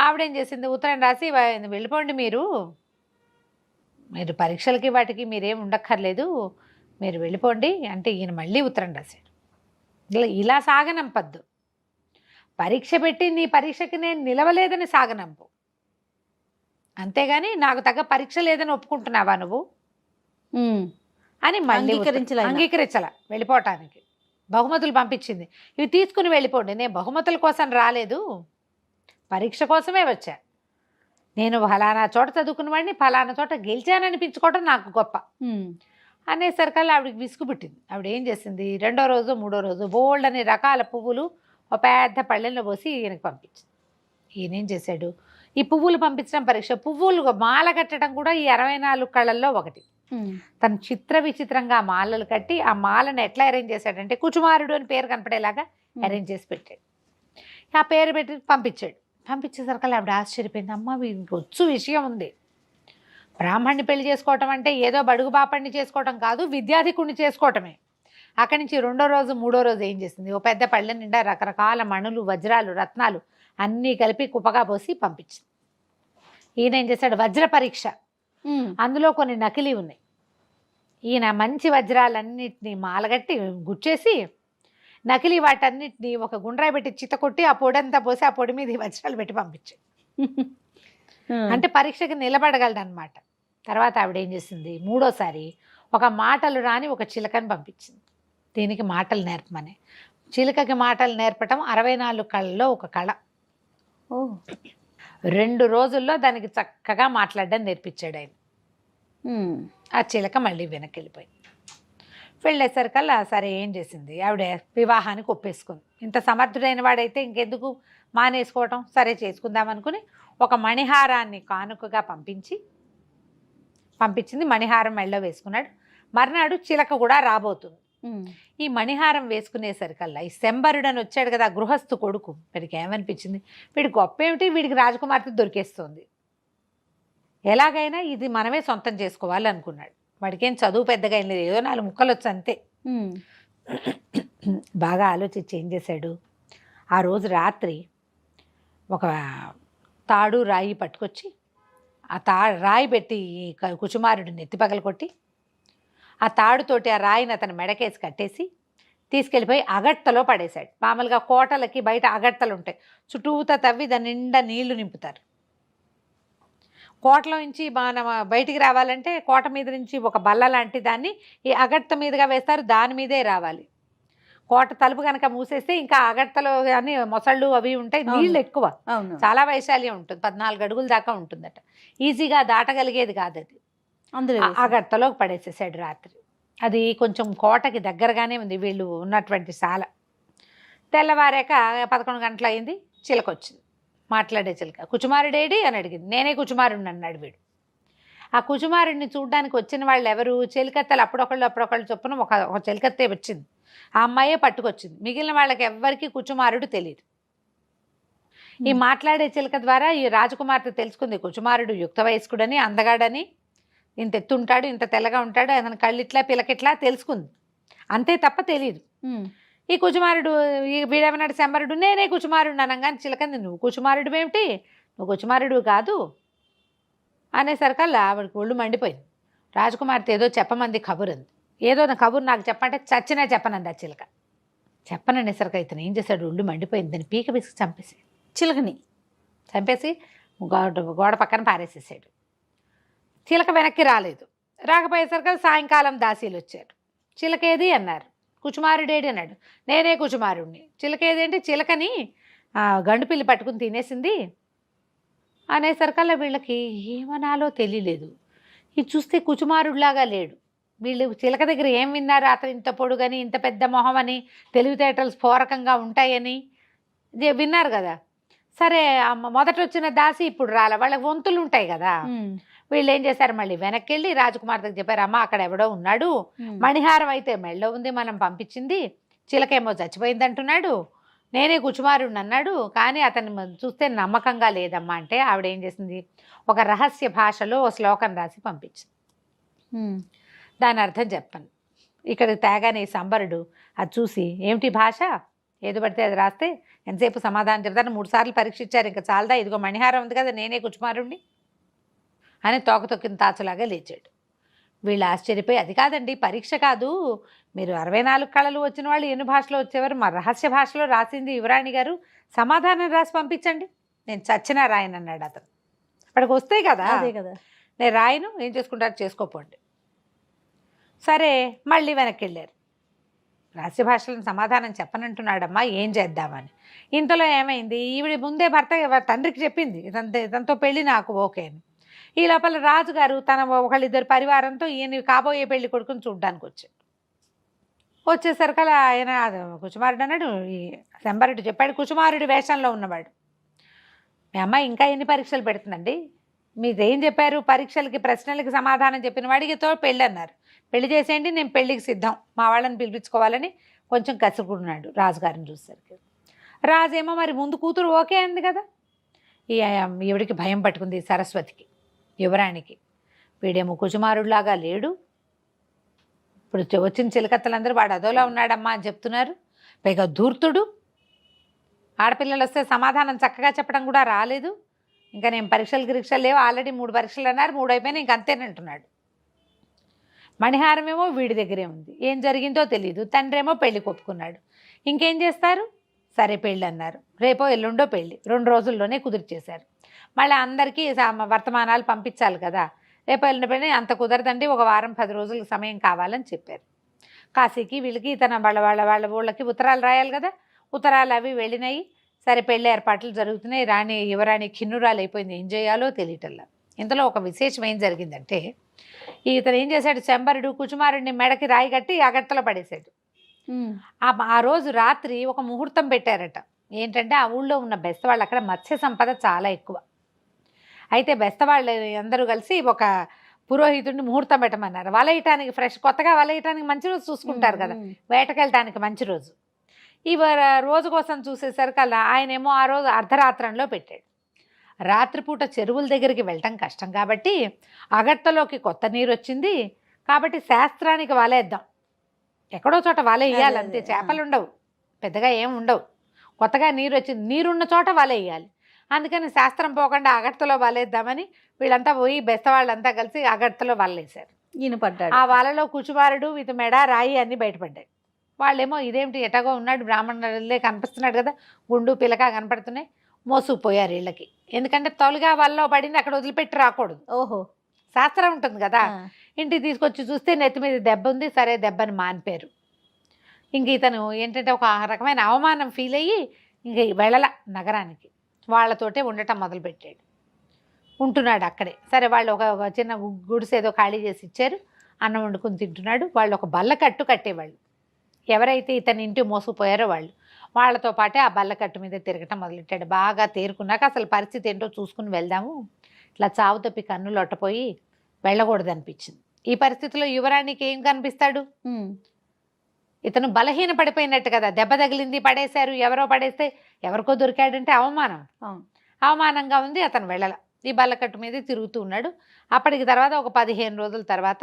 ఆవిడేం చేసింది, ఉత్తరం రాసి వెళ్ళిపోండి, మీరు పరీక్షలకి వాటికి మీరేం ఉండక్కర్లేదు, మీరు వెళ్ళిపోండి అంటే ఈయన మళ్ళీ ఉత్తరం రాశాడు. ఇలా సాగనంపద్దు, పరీక్ష పెట్టి నీ పరీక్షకి నేను నిలవలేదని సాగనంపు, అంతేగాని నాకు తగ్గ పరీక్ష లేదని ఒప్పుకుంటున్నావా నువ్వు అని మళ్ళీ అంగీకరించాల వెళ్ళిపోవటానికి. బహుమతులు పంపించింది, ఇవి తీసుకుని వెళ్ళిపోండి, నేను బహుమతుల కోసం రాలేదు, పరీక్ష కోసమే వచ్చా, నేను ఫలానా చోట చదువుకున్నవాడిని ఫలానా చోట గెలిచాననిపించుకోవటం నాకు గొప్ప అనేసరికల్లా ఆవిడకి విసుగు పుట్టింది. ఆవిడ ఏం చేసింది, 2వ రోజు 3వ రోజు బోల్డ్ అనే రకాల పువ్వులు ఒక పెద్ద పళ్ళెంలో పోసి ఈయనకి పంపించింది. ఈయనేం చేశాడు, ఈ పువ్వులు పంపించడం పరీక్ష, పువ్వులు మాల కట్టడం కూడా ఈ 64 కళల్లో ఒకటి. తను చిత్ర విచిత్రంగా మాలలు కట్టి ఆ మాలను ఎట్లా అరేంజ్ చేశాడంటే కుచుమారుడు అని పేరు కనపడేలాగా అరేంజ్ చేసి పెట్టాడు. ఆ పేరు పెట్టి పంపించాడు. పంపించేసరికి ఆవిడ ఆశ్చర్యపోయింది, అమ్మ వీనికి వచ్చు విషయం ఉంది, బ్రాహ్మణ్ణి పెళ్లి చేసుకోవటం అంటే ఏదో బడుగు బాపడిని చేసుకోవటం కాదు, విద్యాధికుడిని చేసుకోవటమే. అక్కడి నుంచి 2వ రోజు 3వ రోజు ఏం చేసింది, ఓ పెద్ద పళ్ళె నిండా రకరకాల మణులు, వజ్రాలు, రత్నాలు అన్నీ కలిపి కుప్పగా పోసి పంపించింది. ఈయన ఏం చేశాడు, వజ్ర పరీక్ష, అందులో కొన్ని నకిలీ ఉన్నాయి. ఈయన మంచి వజ్రాలన్నిటినీ మాలగట్టి గుచ్చేసి నకిలీ వాటన్నిటిని ఒక గుండ్రాయి పెట్టి చిత్త కొట్టి ఆ పొడంతా పోసి ఆ పొడి మీద ఈ వజ్రాలు పెట్టి పంపించాడు. అంటే పరీక్షకి నిలబడగలడనమాట. తర్వాత ఆవిడ ఏం చేసింది, 3వసారి ఒక మాటలు రాని ఒక చిలకని పంపించింది. దీనికి మాటలు నేర్పమని. చిలుకకి మాటలు నేర్పటం 64 కళల్లో ఒక కళ. 2 రోజుల్లో దానికి చక్కగా మాట్లాడడం నేర్పించాడు ఆయన. ఆ చిలక మళ్ళీ వెనక్కి వెళ్ళిపోయింది. వెళ్ళేసరికల్లా సరే ఏం చేసింది, ఆవిడ వివాహానికి ఒప్పేసుకుంది. ఇంత సమర్థుడైన వాడైతే ఇంకెందుకు మానేసుకోవటం, సరే చేసుకుందాం అనుకుని ఒక మణిహారాన్ని కానుకగా పంపించింది. మణిహారం మెళ్ళో వేసుకున్నాడు. మర్నాడు చిలక కూడా రాబోతుంది. ఈ మణిహారం వేసుకునేసరికల్లా ఈ శంబరుడని వచ్చాడు కదా గృహస్థు కొడుకు, వీడికి ఏమనిపించింది, వీడి గొప్ప ఏమిటి, వీడికి రాజకుమార్తె దొరికేస్తుంది, ఎలాగైనా ఇది మనమే సొంతం చేసుకోవాలి అనుకున్నాడు. వాడికేం చదువు పెద్దగా ఏం లేదు, ఏదో 4 ముక్కలు వచ్చు అంతే. బాగా ఆలోచించి ఏం చేశాడు, ఆ రోజు రాత్రి ఒక తాడు రాయి పట్టుకొచ్చి ఆ రాయి పెట్టి ఈ కుచుమారుడిని నెత్తి పగలకొట్టి ఆ తాడుతోటి ఆ రాయిని అతని మెడకేసి కట్టేసి తీసుకెళ్ళిపోయి అగట్టలో పడేశాడు. మామూలుగా కోటలకి బయట అగట్టలు ఉంటాయి, చుట్టూతా తవ్వి దాని నిండా నీళ్లు నింపుతారు. కోటలో నుంచి మనం బయటికి రావాలంటే కోట మీద నుంచి ఒక బల్ల లాంటి దాన్ని ఈ అగట్ట మీదుగా వేస్తారు, దాని మీదే రావాలి. కోట తలుపు కనుక మూసేస్తే ఇంకా అగట్టలో కానీ మొసళ్ళు అవి ఉంటాయి, నీళ్ళు ఎక్కువ, చాలా వైశాల్యం ఉంటుంది, 14 అడుగుల దాకా ఉంటుందట. ఈజీగా దాటగలిగేది కాదు అది. అందులో అగట్టలోకి పడేసేసాడు రాత్రి. అది కొంచెం కోటకి దగ్గరగానే ఉంది వీళ్ళు ఉన్నటువంటి శాల. తెల్లవారాక 11 గంటలు అయింది, చిలక వచ్చింది, మాట్లాడే చిలక. కుచుమారుడేడి అని అడిగింది. నేనే కుచుమారుడిని అన్నాడు వీడు. ఆ కుచుమారుడిని చూడ్డానికి వచ్చిన వాళ్ళు ఎవరు? చెలికత్తెలు అప్పుడొకళ్ళు చొప్పున ఒక చెలికత్తే వచ్చింది, ఆ అమ్మాయే పట్టుకొచ్చింది. మిగిలిన వాళ్ళకి ఎవ్వరికీ కుచుమారుడు తెలియదు. ఈ మాట్లాడే చిలక ద్వారా ఈ రాజకుమార్తె తెలుసుకుంది కుచుమారుడు యుక్త వయస్కుడని, అందగాడని, ఇంత ఎత్తుంటాడు, ఇంత తెల్లగా ఉంటాడు, అతని కళ్ళిట్లా పిలకిట్లా తెలుసుకుంది, అంతే తప్ప తెలియదు. ఈ కుచుమారుడు వీడేమన్నాడు శంబరుడు, నేనే కుచుమారుడు అనగానే చిలకంది, నువ్వు కుచుమారుడు ఏమిటి, నువ్వు కుచుమారుడు కాదు అనేసరికల్లా ఆవిడకి ఒళ్ళు మండిపోయింది. రాజకుమార్తె ఏదో చెప్పమంది కబురు అంది. ఏదో నా కబురు నాకు చెప్పంటే చచ్చినా చెప్పనంది ఆ చిలక. చెప్పననేసరికి ఇతను ఏం చేశాడు, ఒళ్ళు మండిపోయింది, దాన్ని పీక పిసికి చంపేసి చిలకని చంపేసి గోడ పక్కన పారేసేసాడు. చిలక వెనక్కి రాలేదు. రాకపోయేసరికి సాయంకాలం దాసీలు వచ్చారు. చిలకేది అన్నారు. కుచుమారుడేడి అన్నాడు. నేనే కుచుమారుడిని. చిలకేదేంటి, చిలకని గండుపిల్లి పట్టుకుని తినేసింది అనేసరికల్లా వీళ్ళకి ఏమనాలో తెలియలేదు. ఇది చూస్తే కుచుమారుడిలాగా లేడు. వీళ్ళు చిలక దగ్గర ఏం విన్నారు, అతను ఇంత పొడుగని, ఇంత పెద్ద మొహం అని, తెలివితేటలు స్ఫోరకంగా ఉంటాయని విన్నారు కదా. సరే మొదట వచ్చిన దాసి ఇప్పుడు రాలే, వాళ్ళకి వంతులు ఉంటాయి కదా. వీళ్ళు ఏం చేశారు, మళ్ళీ వెనక్కి వెళ్ళి రాజకుమార్తెకి చెప్పారు, అమ్మ అక్కడ ఎవడో ఉన్నాడు, మణిహారం అయితే మెళ్ళో ఉంది, మనం పంపించింది, చిలకేమో చచ్చిపోయింది అంటున్నాడు, నేనే కుచుమారుడిని అన్నాడు, కానీ అతన్ని చూస్తే నమ్మకంగా లేదమ్మా అంటే ఆవిడ ఏం చేసింది, ఒక రహస్య భాషలో ఓ శ్లోకం రాసి పంపించింది. దాని అర్థం చెప్పాను. ఇక్కడికి తేగానే సంబరుడు అది చూసి, ఏమిటి భాష, ఏదో పడితే అది రాస్తే ఎంతసేపు సమాధానం చెప్తాను, 3 సార్లు పరీక్షించారు, ఇంకా చాలదా, ఇదిగో మణిహారం ఉంది కదా, నేనే కుచుమారుడిని అని తోక తొక్కిన తాచులాగా లేచాడు. వీళ్ళు ఆశ్చర్యపోయి, అది కాదండి పరీక్ష కాదు, మీరు 64 కళలు వచ్చిన వాళ్ళు ఎన్ని భాషలో వచ్చేవారు, మా రహస్య భాషలో రాసింది యువరాణి గారు, సమాధానం రాసి పంపించండి, నేను చచ్చినా రాయను అన్నాడు అతను. అక్కడికి వస్తాయి కదా, అదే కదా, నేను రాయను, ఏం చేసుకుంటారు చేసుకోపోండి. సరే మళ్ళీ వెనక్కి వెళ్ళారు. రహస్య భాషలను సమాధానం చెప్పనంటున్నాడమ్మా, ఏం చేద్దామని. ఇంతలో ఏమైంది, ఈవిడ ముందే భర్త తండ్రికి చెప్పింది, ఇదంతో పెళ్ళి నాకు ఓకే అని. ఈ లోపల రాజుగారు తన ఒకళ్ళిద్దరు పరివారంతో ఈయన కాబోయే పెళ్లి కొడుకుని చూడ్డానికి వచ్చాడు. వచ్చేసరికలా ఆయన కుచుమారుడు అన్నాడు, ఈ శంబరుడు చెప్పాడు, కుచుమారుడి వేషంలో ఉన్నవాడు, మీ అమ్మాయి ఇంకా ఎన్ని పరీక్షలు పెడుతుందండి, మీరు ఏం చెప్పారు, పరీక్షలకి ప్రశ్నలకి సమాధానం చెప్పిన వాడికితో పెళ్ళి అన్నారు, పెళ్లి చేసేయండి, నేను పెళ్ళికి సిద్ధం, మా వాళ్ళని పిలిపించుకోవాలని కొంచెం కసుకున్నాడు రాజుగారిని చూసేసరికి. రాజేమో మరి ముందు కూతురు ఓకే అంది కదా. ఈవిడికి భయం పట్టుకుంది, సరస్వతికి, యువరాణికి. వీడేమో కుచుమారుడిలాగా లేడు, ఇప్పుడు వచ్చిన చిలకత్తలందరూ వాడు అదోలా ఉన్నాడమ్మా అని చెప్తున్నారు, పైగా ధూర్తుడు, ఆడపిల్లలు వస్తే సమాధానం చక్కగా చెప్పడం కూడా రాలేదు, ఇంకా నేను పరీక్షలు లేవు, ఆల్రెడీ 3 పరీక్షలు అన్నారు, 3 అయిపోయినా ఇంకంతేనంటున్నాడు. మణిహారమేమో వీడి దగ్గరే ఉంది, ఏం జరిగిందో తెలియదు, తండ్రి ఏమో పెళ్లి కొప్పుకున్నాడు, ఇంకేం చేస్తారు, సరే పెళ్ళి అన్నారు, రేపో ఎల్లుండో పెళ్ళి, 2 రోజుల్లోనే కుదిరిచేశారు. మళ్ళీ అందరికీ వర్తమానాలు పంపించాలి కదా, రేపు వెళ్ళిన పెళ్ళి అంత కుదరదండి, ఒక వారం 10 రోజులకు సమయం కావాలని చెప్పారు. కాశీకి వీళ్ళకి తన వాళ్ళ ఊళ్ళకి ఉత్తరాలు రాయాలి కదా, ఉత్తరాలు అవి వెళ్ళినాయి. సరే పెళ్ళి ఏర్పాట్లు జరుగుతున్నాయి, యువరాణి ఖిన్నురాలు అయిపోయింది, ఏం చేయాలో తెలియటల్లా. ఇంతలో ఒక విశేషం ఏం జరిగిందంటే, ఇతను ఏం చేశాడు, శంబరుడు కుచుమారుడిని మెడకి రాయి కట్టి అగట్టలో పడేశాడు. ఆ రోజు రాత్రి ఒక ముహూర్తం పెట్టారట. ఏంటంటే ఆ ఊళ్ళో ఉన్న బెస్తవాళ్ళు, అక్కడ మత్స్య సంపద చాలా ఎక్కువ, అయితే బెస్తవాళ్ళు అందరూ కలిసి ఒక పురోహితుడిని ముహూర్తం పెట్టమన్నారు. వలయటానికి కొత్తగా వలయటానికి మంచి రోజు చూసుకుంటారు కదా, వేటకెళ్ళటానికి మంచి రోజు. ఈ రోజు కోసం చూసేసరికల్లా ఆయనేమో ఆ రోజు అర్ధరాత్రంలో పెట్టాడు. రాత్రిపూట చెరువుల దగ్గరికి వెళ్ళటం కష్టం కాబట్టి అగట్టలోకి కొత్త నీరు వచ్చింది కాబట్టి శాస్త్రానికి వలేద్దాం, ఎక్కడో చోట వల వేయాలి అంతే, చేపలు ఉండవు, పెద్దగా ఏం ఉండవు, కొత్తగా నీరు వచ్చింది, నీరున్న చోట వల వేయాలి. అందుకని శాస్త్రం పోకుండా అగడ్తలో వలేద్దామని వీళ్ళంతా పోయి బెస్తవాళ్ళంతా కలిసి అగడ్తలో వల్లేశారు. ఈయన పడ్డాడు. ఆ వలలో కుచుమారుడు విత్ మెడ రాయి అన్నీ బయటపడ్డాయి. వాళ్ళేమో ఇదేమిటి ఎటగో ఉన్నాడు, బ్రాహ్మణులే కనిపిస్తున్నాడు కదా, గుండు పిలక కనపడుతున్నాయి, మోసుకుపోయారు వీళ్ళకి. ఎందుకంటే తొలిగా వలలో పడింది అక్కడ వదిలిపెట్టి రాకూడదు. ఓహో, శాస్త్రం ఉంటుంది కదా. ఇంటికి తీసుకొచ్చి చూస్తే నెత్తి మీద దెబ్బ ఉంది. సరే దెబ్బని మానిపారు. ఇంక ఇతను ఏంటంటే ఒక రకమైన అవమానం ఫీల్ అయ్యి ఇంక వెళ్ళల నగరానికి, వాళ్ళతోటే ఉండటం మొదలుపెట్టాడు. ఉంటున్నాడు అక్కడే. సరే వాళ్ళు ఒక చిన్న గుడిసె ఏదో ఖాళీ చేసి ఇచ్చారు, అన్నం వండుకుని తింటున్నాడు. వాళ్ళు ఒక బల్ల కట్టు కట్టేవాళ్ళు, ఎవరైతే ఇతని ఇంటి మోసుకుపోయారో వాళ్ళతో పాటే ఆ బల్ల కట్టు మీద తిరగటం మొదలెట్టాడు. బాగా తేరుకున్నాక అసలు పరిస్థితి ఏంటో చూసుకుని వెళ్దాము, ఇట్లా చావు తప్పి కన్నులు ఒట్టపోయి వెళ్ళకూడదు అనిపించింది. ఈ పరిస్థితిలో యువరాణికి ఏం కనిపిస్తాడు? ఇతను బలహీన పడిపోయినట్టు కదా, దెబ్బ తగిలింది, పడేశారు, ఎవరో పడేస్తే ఎవరికో దొరికాడంటే అవమానంగా ఉంది. అతను వెళ్ళల, ఈ బల్లకట్టు మీద తిరుగుతూ ఉన్నాడు. అప్పటికి తర్వాత ఒక 15 రోజుల తర్వాత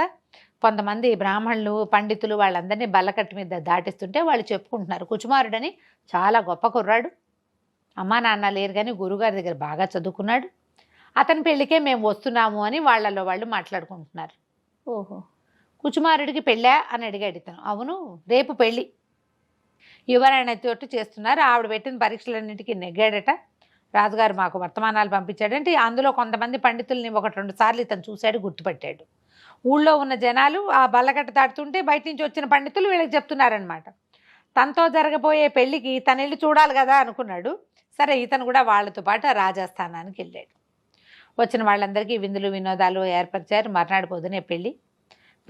కొంతమంది బ్రాహ్మణులు పండితులు వాళ్ళందరినీ బల్లకట్టు మీద దాటిస్తుంటే వాళ్ళు చెప్పుకుంటున్నారు, కుచుమారుడని చాలా గొప్ప కుర్రాడు, అమ్మా నాన్న లేరు కానీ గురుగారి దగ్గర బాగా చదువుకున్నాడు, అతని పెళ్ళికే మేము వస్తున్నాము అని వాళ్ళలో వాళ్ళు మాట్లాడుకుంటున్నారు. ఓహో, కుచుమారుడికి పెళ్ళా అని అడిగాడు ఇతను. అవును, రేపు పెళ్ళి, యువరాణితోటి చేస్తున్నారు, ఆవిడ పెట్టిన పరీక్షలన్నింటికి నెగ్గాడట, రాజుగారు మాకు వర్తమానాలు పంపించాడంటే అందులో కొంతమంది పండితుల్ని 1-2 సార్లు ఇతను చూశాడు, గుర్తుపెట్టాడు. ఊళ్ళో ఉన్న జనాలు ఆ బల్లకట్ట దాటుతుంటే బయట నుంచి వచ్చిన పండితులు వీళ్ళకి చెప్తున్నారనమాట. తనతో జరగబోయే పెళ్ళికి తను వెళ్ళి చూడాలి కదా అనుకున్నాడు. సరే ఇతను కూడా వాళ్ళతో పాటు ఆ రాజస్థానానికి వెళ్ళాడు. వచ్చిన వాళ్ళందరికీ విందులు వినోదాలు ఏర్పరిచారు. మర్నాడు పొద్దునే పెళ్ళి.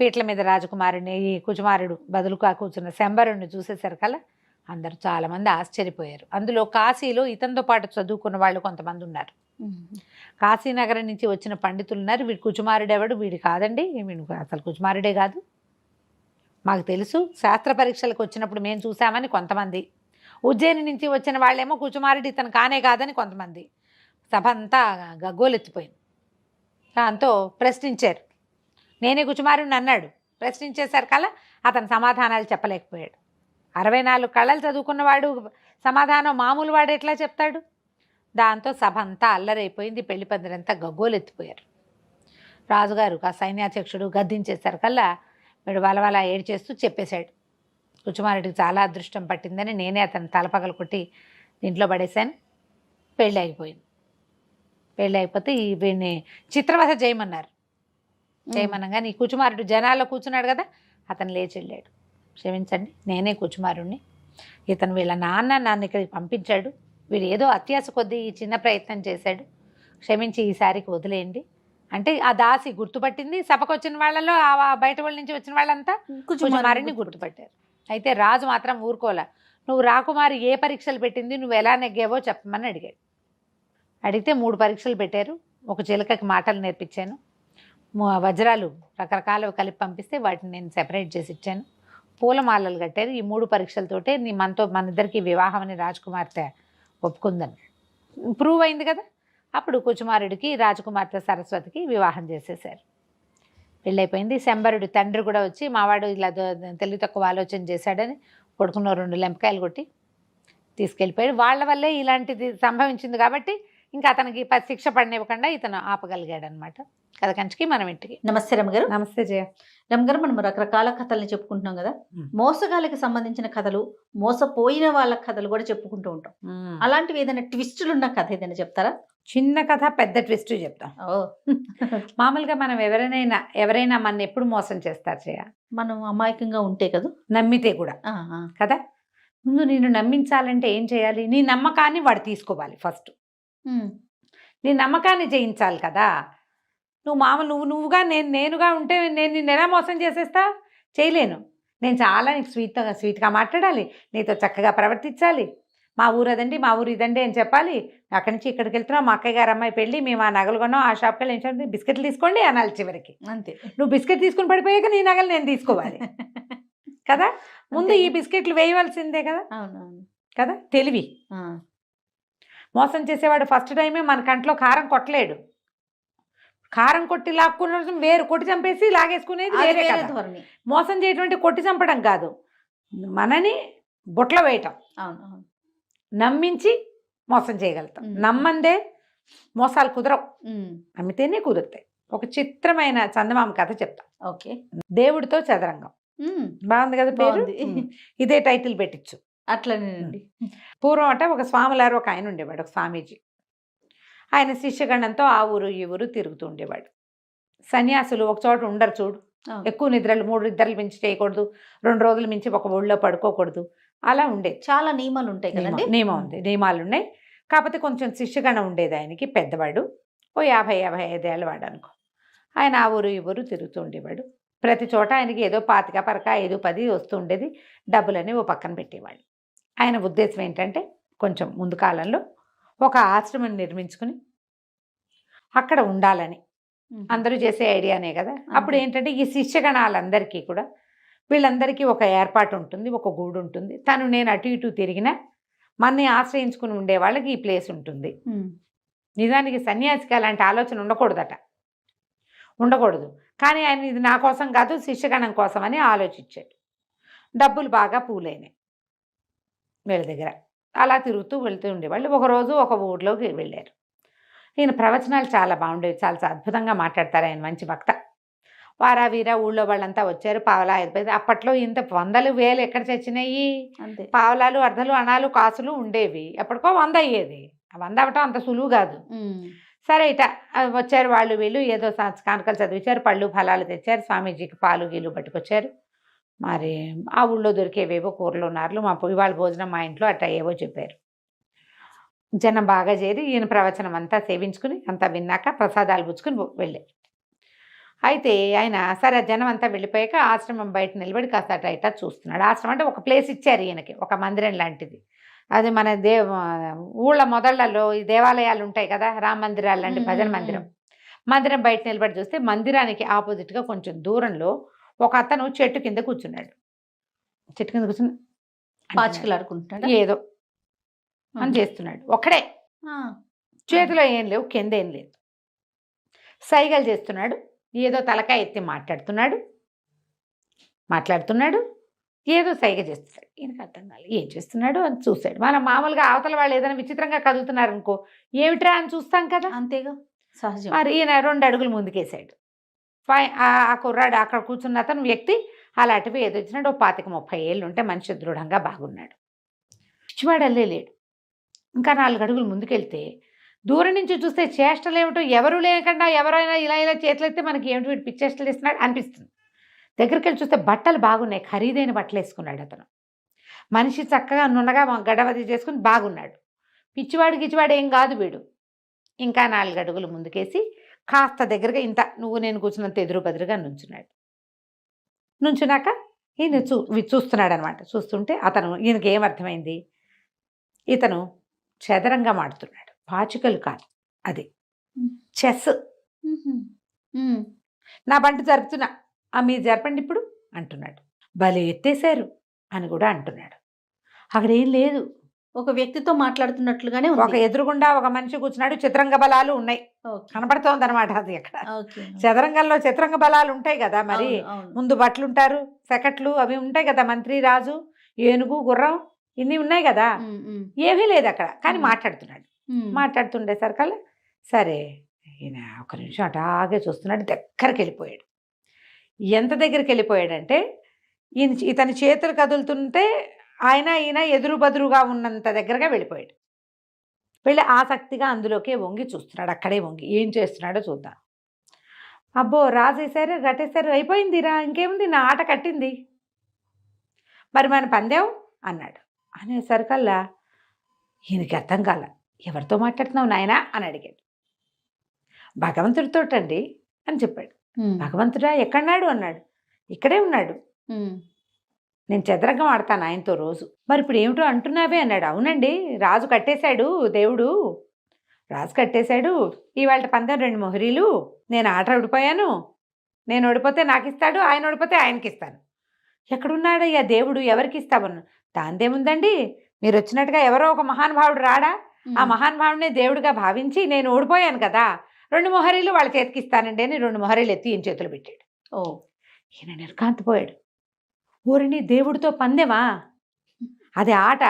పీటల మీద రాజకుమారుని, ఈ కుచుమారుడు బదులుగా కూర్చున్న శంబరుణ్ణి చూసేసరికల్లా అందరూ చాలామంది ఆశ్చర్యపోయారు. అందులో కాశీలో ఇతనితో పాటు చదువుకున్న వాళ్ళు కొంతమంది ఉన్నారు. కాశీనగరం నుంచి వచ్చిన పండితులు ఉన్నారు. వీడు కుచుమారుడు ఎవడు? వీడు కాదండి, వీడు అసలు కుచుమారుడే కాదు, మాకు తెలుసు, శాస్త్ర పరీక్షలకు వచ్చినప్పుడు మేము చూసామని కొంతమంది. ఉజ్జయిని నుంచి వచ్చిన వాళ్ళేమో కుచుమారుడు ఇతను కానే కాదని కొంతమంది. సభ అంతా గగ్గోలెత్తిపోయింది. దాంతో ప్రశ్నించారు. నేనే కుచుమారుడిని అన్నాడు. ప్రశ్నించేసరికల్లా అతను సమాధానాలు చెప్పలేకపోయాడు. 64 కళలు చదువుకున్నవాడు సమాధానం మామూలు వాడు ఎట్లా చెప్తాడు? దాంతో సభ అంతా అల్లరైపోయింది. పెళ్లి పందిరంతా గగ్గోలెత్తిపోయారు. రాజుగారు ఆ సైన్యాధ్యక్షుడు గద్దించేసరికల్లా వీడు వలవల ఏడ్చేస్తూ చెప్పేశాడు, కుచుమారుడికి చాలా అదృష్టం పట్టిందని నేనే అతను తలపగలు కొట్టి దీంట్లో పడేశాను, పెళ్ళి అయిపోయింది. పెళ్ళి అయిపోతే వీడిని చిత్రవధ చేయమన్నారు. చేయమనగా నీ కుచుమారుడు జనాల్లో కూర్చున్నాడు కదా, అతను లేచి వెళ్ళాడు. క్షమించండి, నేనే కుచుమారుణ్ణి, ఇతను వీళ్ళ నాన్న నన్ను ఇక్కడికి పంపించాడు, వీడు ఏదో అత్యాశ కొద్దీ ఈ చిన్న ప్రయత్నం చేశాడు, క్షమించి ఈసారికి వదిలేయండి అంటే ఆ దాసి గుర్తుపట్టింది. సభకు వచ్చిన వాళ్ళలో ఆ బయట వాళ్ళ నుంచి వచ్చిన వాళ్ళంతా కుచుమారుని గుర్తుపట్టారు. అయితే రాజు మాత్రం ఊరుకోలే. నువ్వు రాకుమారి ఏ పరీక్షలు పెట్టింది, నువ్వు ఎలా నెగ్గావో చెప్పమని అడిగాడు. అడిగితే 3 పరీక్షలు పెట్టారు. ఒక చిలకకి మాటలు నేర్పించాను, వజ్రాలు రకరకాలు కలిపి పంపిస్తే వాటిని నేను సెపరేట్ చేసి ఇచ్చాను, పూలమాలలు కట్టారు. ఈ 3 పరీక్షలతోటే మన ఇద్దరికి వివాహం అని రాజకుమార్తె ఒప్పుకుందని ప్రూవ్ అయింది కదా. అప్పుడు కుచుమారుడికి రాజకుమార్తె సరస్వతికి వివాహం చేసేసారు. పెళ్ళైపోయింది. శంబరుడి తండ్రి కూడా వచ్చి మావాడు ఇలా తెలివి తక్కువ ఆలోచన చేశాడని కొడుకున్న 2 లెంపకాయలు కొట్టి తీసుకెళ్ళిపోయాడు. వాళ్ళ వల్లే ఇలాంటిది సంభవించింది కాబట్టి ఇంకా అతనికి శిక్ష పడినివ్వకుండా ఇతను ఆపగలిగాడు అనమాట. కథ కంచికి మనం ఇంటికి. నమస్తే రమ్మగారు. నమస్తే జయ. రమ్మగారు, మనం రకరకాల కథల్ని చెప్పుకుంటున్నాం కదా, మోసగాళ్ళకి సంబంధించిన కథలు, మోసపోయిన వాళ్ళ కథలు కూడా చెప్పుకుంటూ ఉంటాం. అలాంటివి ఏదైనా ట్విస్టులు ఉన్న కథ ఏదైనా చెప్తారా? చిన్న కథ పెద్ద ట్విస్ట్ చెప్తాం. మామూలుగా మనం ఎవరైనా మన ఎప్పుడు మోసం చేస్తారు జయ? మనం అమాయకంగా ఉంటే కదా, నమ్మితే కూడా కదా. ముందు నేను నమ్మించాలంటే ఏం చేయాలి? నీ నమ్మకాన్ని వాడు తీసుకోవాలి ఫస్ట్. నీ నమ్మకాన్ని జయించాలి కదా. నువ్వుగా నేనుగా ఉంటే నేను నిన్ను ఎలా మోసం చేసేస్తా? చేయలేను. నేను చాలా నీకు స్వీట్గా మాట్లాడాలి, నీతో చక్కగా ప్రవర్తించాలి, మా ఊరు అదండి, మా ఊరు ఇదండి అని చెప్పాలి. అక్కడి నుంచి ఇక్కడికి వెళ్తున్నావు, మా అక్కయ్య గారు అమ్మాయి పెళ్ళి, మేము ఆ నగలు కొన్నాం, ఆ షాప్కి వెళ్ళి ఏంటంటే బిస్కెట్లు తీసుకోండి అనాలి చివరికి. అంతే. నువ్వు బిస్కెట్ తీసుకుని పడిపోయాక నీ నగలు నేను తీసుకోవాలి కదా. ముందు ఈ బిస్కెట్లు వేయవలసిందే కదా. అవునవును కదా. తెలివి. మోసం చేసేవాడు ఫస్ట్ టైమే మన కంట్లో కారం కొట్టలేడు. కారం కొట్టి లాక్కున్న వేరు, కొట్టి చంపేసి లాగేసుకునేది వేరే ధోరణి. మోసం చేయటువంటి కొట్టి చంపడం కాదు, మనని బుట్టలో వేయటం. నమ్మించి మోసం చేయగలుగుతాం. నమ్మందే మోసాలు కుదరవు, ఉమ్. నమ్మితేనే కుదురుతాయి. ఒక చిత్రమైన చందమామ కథ చెప్తాం. ఓకే. దేవుడితో చదరంగం. ఉమ్. బాగుంది కదా పేరు? బాగుంది. ఇదే టైటిల్ పెట్టించు. అట్లనేనండి. పూర్వం అంటే ఒక స్వాములారు ఒక ఆయన ఉండేవాడు, ఒక స్వామీజీ. ఆయన శిష్యగణంతో ఆ ఊరు ఈ ఊరు తిరుగుతూ ఉండేవాడు. సన్యాసులు ఒక చోట ఉండరు చూడు, అవును. ఎక్కువ నిద్రలు 3 నిద్రలు మించి చేయకూడదు, 2 రోజులు మించి ఒక ఊళ్ళో పడుకోకూడదు, అలా ఉండేది. చాలా నియమాలు ఉంటాయి కదండి. నియమం ఉంది, నియమాలు ఉన్నాయి. కాకపోతే కొంచెం శిష్యగణం ఉండేది ఆయనకి, పెద్దవాడు, ఓ 50-55 ఏళ్ళ వాడు అనుకో. ఆయన ఆ ఊరు ఈ ఊరు తిరుగుతూ ఉండేవాడు. ప్రతి చోట ఆయనకి ఏదో 25 పరక 5-10 వస్తూ ఉండేది. డబ్బులని ఓ పక్కన పెట్టేవాడు. ఆయన ఉద్దేశం ఏంటంటే కొంచెం ముందు కాలంలో ఒక ఆశ్రమం నిర్మించుకుని అక్కడ ఉండాలని అందరూ చేసే ఐడియానే కదా. అప్పుడు ఏంటంటే ఈ శిష్యగణాలందరికీ కూడా వీళ్ళందరికీ ఒక ఏర్పాటు ఉంటుంది, ఒక గూడు ఉంటుంది. తను నేను అటు ఇటు తిరిగినా మన్ని ఆశ్రయించుకుని ఉండే వాళ్ళకి ఈ ప్లేస్ ఉంటుంది. నిజానికి సన్యాసికి అలాంటి ఆలోచన ఉండకూడదు. కానీ ఆయన ఇది నా కోసం కాదు, శిష్యగణం కోసం అని ఆలోచించాడు. డబ్బులు బాగా పూలైనాయి వీళ్ళ దగ్గర. అలా తిరుగుతూ వెళ్తూ ఉండేవాళ్ళు. ఒకరోజు ఒక ఊర్లోకి వెళ్ళారు. ఈయన ప్రవచనాలు చాలా బాగుండేవి, చాలా అద్భుతంగా మాట్లాడతారు ఆయన, మంచి వక్త. వారా వీరా ఊళ్ళో వాళ్ళంతా వచ్చారు. పావలా 5 అప్పట్లో ఇంత 100,000 ఎక్కడ చచ్చినాయి? అంతే. పావలాలు, అర్ధలు, అణాలు, కాసులు ఉండేవి. ఎప్పటికో 100 అయ్యేది. 100 అవటం అంత సులువు కాదు. సరే ఇట వచ్చారు వాళ్ళు వీళ్ళు, ఏదో కానుకలు చదివించారు, పళ్ళు ఫలాలు తెచ్చారు, స్వామీజీకి పాలు గీలు పట్టుకొచ్చారు. మరి ఆ ఊళ్ళో దొరికేవేవో కూరలు నార్లు, మా ఇవాళ భోజనం మా ఇంట్లో అట్లా ఏవో చెప్పారు. జనం బాగా చేరి ఈయన ప్రవచనం అంతా సేవించుకుని అంతా విన్నాక ప్రసాదాలు పుచ్చుకుని వెళ్ళారు. అయితే ఆయన సరే జనం అంతా వెళ్ళిపోయాక ఆశ్రమం బయట నిలబడి కాస్త అట్లా ఇట్లా చూస్తున్నాడు. ఆశ్రమం అంటే ఒక ప్లేస్ ఇచ్చారు ఈయనకి, ఒక మందిరం లాంటిది. అది మన ఊళ్ళ మొదళ్లలో ఈ దేవాలయాలు ఉంటాయి కదా, రామ మందిరాలు లాంటి భజన మందిరం బయట నిలబడి చూస్తే మందిరానికి ఆపోజిట్గా కొంచెం దూరంలో ఒక అతను చెట్టు కింద కూర్చున్నాడు. చెట్టు కింద కూర్చుని పాచికలాడుకుంటున్నాడు, ఏదో అని చేస్తున్నాడు. ఒక్కడే, చేతిలో ఏం లేవు, కింద ఏం లేదు. సైగలు చేస్తున్నాడు, ఏదో తలకాయ ఎత్తి మాట్లాడుతున్నాడు, ఏదో సైగ చేస్తున్నాడు. ఈయనకు అర్థం కాలేదు ఏం చేస్తున్నాడు అని చూశాడు. మనం మామూలుగా అవతల వాళ్ళు ఏదైనా విచిత్రంగా కదులుతున్నారు అనుకో, ఏమిట్రా అని చూస్తాం కదా, అంతేగా సహజం. మరి ఈయన 2 అడుగులు ముందుకేసాడు. ఆ కుర్రాడు అక్కడ కూర్చున్న అతను వ్యక్తి అలా అటువే ఏదో వచ్చినాడు. 25-30 ఏళ్ళు ఉంటే మనిషి దృఢంగా బాగున్నాడు. పిచ్చివాడల్లే లేడు. ఇంకా 4 అడుగులు ముందుకెళ్తే దూరం నుంచి చూస్తే చేష్టలు ఏమిటో, ఎవరు లేకుండా ఎవరైనా ఇలా చేతులు ఎత్తే మనకి ఏమిటి వీడు పిచ్చేష్టలు ఇస్తున్నాడు అనిపిస్తుంది. దగ్గరికి వెళ్ళి చూస్తే బట్టలు బాగున్నాయి, ఖరీదైన బట్టలు వేసుకున్నాడు అతను. మనిషి చక్కగా నున్నగా గడవది చేసుకుని బాగున్నాడు. పిచ్చివాడు ఏం కాదు వీడు. ఇంకా 4 అడుగులు ముందుకేసి కాస్త దగ్గరగా ఇంత నువ్వు నేను కూర్చున్నంత ఎదురు బదురుగా నుంచున్నాక ఈయన చూస్తున్నాడు అనమాట. చూస్తుంటే ఈయనకి ఏమర్థమైంది, ఇతను చదరంగం ఆడుతున్నాడు, పాచికలు కాదు, అది చెస్. నా బంటి జరుపుతున్నా, మీరు జరపండి ఇప్పుడు అంటున్నాడు. భలే ఎత్తేశారు అని కూడా అంటున్నాడు. అక్కడ ఏం లేదు, ఒక వ్యక్తితో మాట్లాడుతున్నట్లుగానే ఒక ఎదురుగుండా ఒక మనిషి కూర్చున్నాడు. చతురంగ బలాలు ఉన్నాయి, కనపడుతోంది అనమాట. అది అక్కడ చదరంగంలో చతురంగ బలాలు ఉంటాయి కదా, మరి ముందు భట్లు ఉంటారు, సెకట్లు అవి ఉంటాయి కదా, మంత్రి, రాజు, ఏనుగు, గుర్రం ఇన్ని ఉన్నాయి కదా. ఏమీ లేదు అక్కడ, కానీ మాట్లాడుతుండేసరికల్లా సరే ఈయన ఒక నిమిషం అటాగే చూస్తున్నాడు. దగ్గరికి వెళ్ళిపోయాడు. ఎంత దగ్గరికి వెళ్ళిపోయాడంటే ఇతని చేతులు కదులుతుంటే ఈయన ఎదురు బదురుగా ఉన్నంత దగ్గరగా వెళ్ళిపోయాడు. వెళ్ళి ఆసక్తిగా అందులోకే వంగి చూస్తున్నాడు. అక్కడే వంగి ఏం చేస్తున్నాడో చూద్దాం. అబ్బో రాసేశారు, కట్టేశారు, అయిపోయిందిరా, ఇంకేముంది, నా ఆట కట్టింది, మరి మన పందెం అన్నాడు. అనేసరికల్లా ఈయనకి అర్థం కాల. ఎవరితో మాట్లాడుతున్నావు నాయనా అని అడిగాడు. భగవంతుడితోటండి అని చెప్పాడు. భగవంతుడా ఎక్కడున్నాడు అన్నాడు. ఇక్కడే ఉన్నాడు, నేను చదరంగం ఆడతాను ఆయనతో రోజు. మరి ఇప్పుడు ఏమిటో అంటున్నావే అన్నాడు. అవునండి, రాజు కట్టేశాడు, దేవుడు రాజు కట్టేశాడు, ఇవాళ పందెం 2 మొహరీలు, నేను ఆట ఓడిపోయాను, నేను ఓడిపోతే నాకు ఇస్తాడు, ఆయన ఓడిపోతే ఆయనకి ఇస్తాను. ఎక్కడున్నాడయ్యా దేవుడు, ఎవరికి ఇస్తామన్నా? దాందేముందండి, మీరు వచ్చినట్టుగా ఎవరో ఒక మహానుభావుడు రాడా, ఆ మహానుభావుడినే దేవుడిగా భావించి నేను ఓడిపోయాను కదా, 2 మొహరీలు వాళ్ళ చేతికి ఇస్తానండి అని 2 మొహరీలు ఎత్తి ఈయన చేతులు పెట్టాడు. ఈయన నిర్కాంతపోయాడు. ఊరిని దేవుడితో పందెమా, అది ఆట,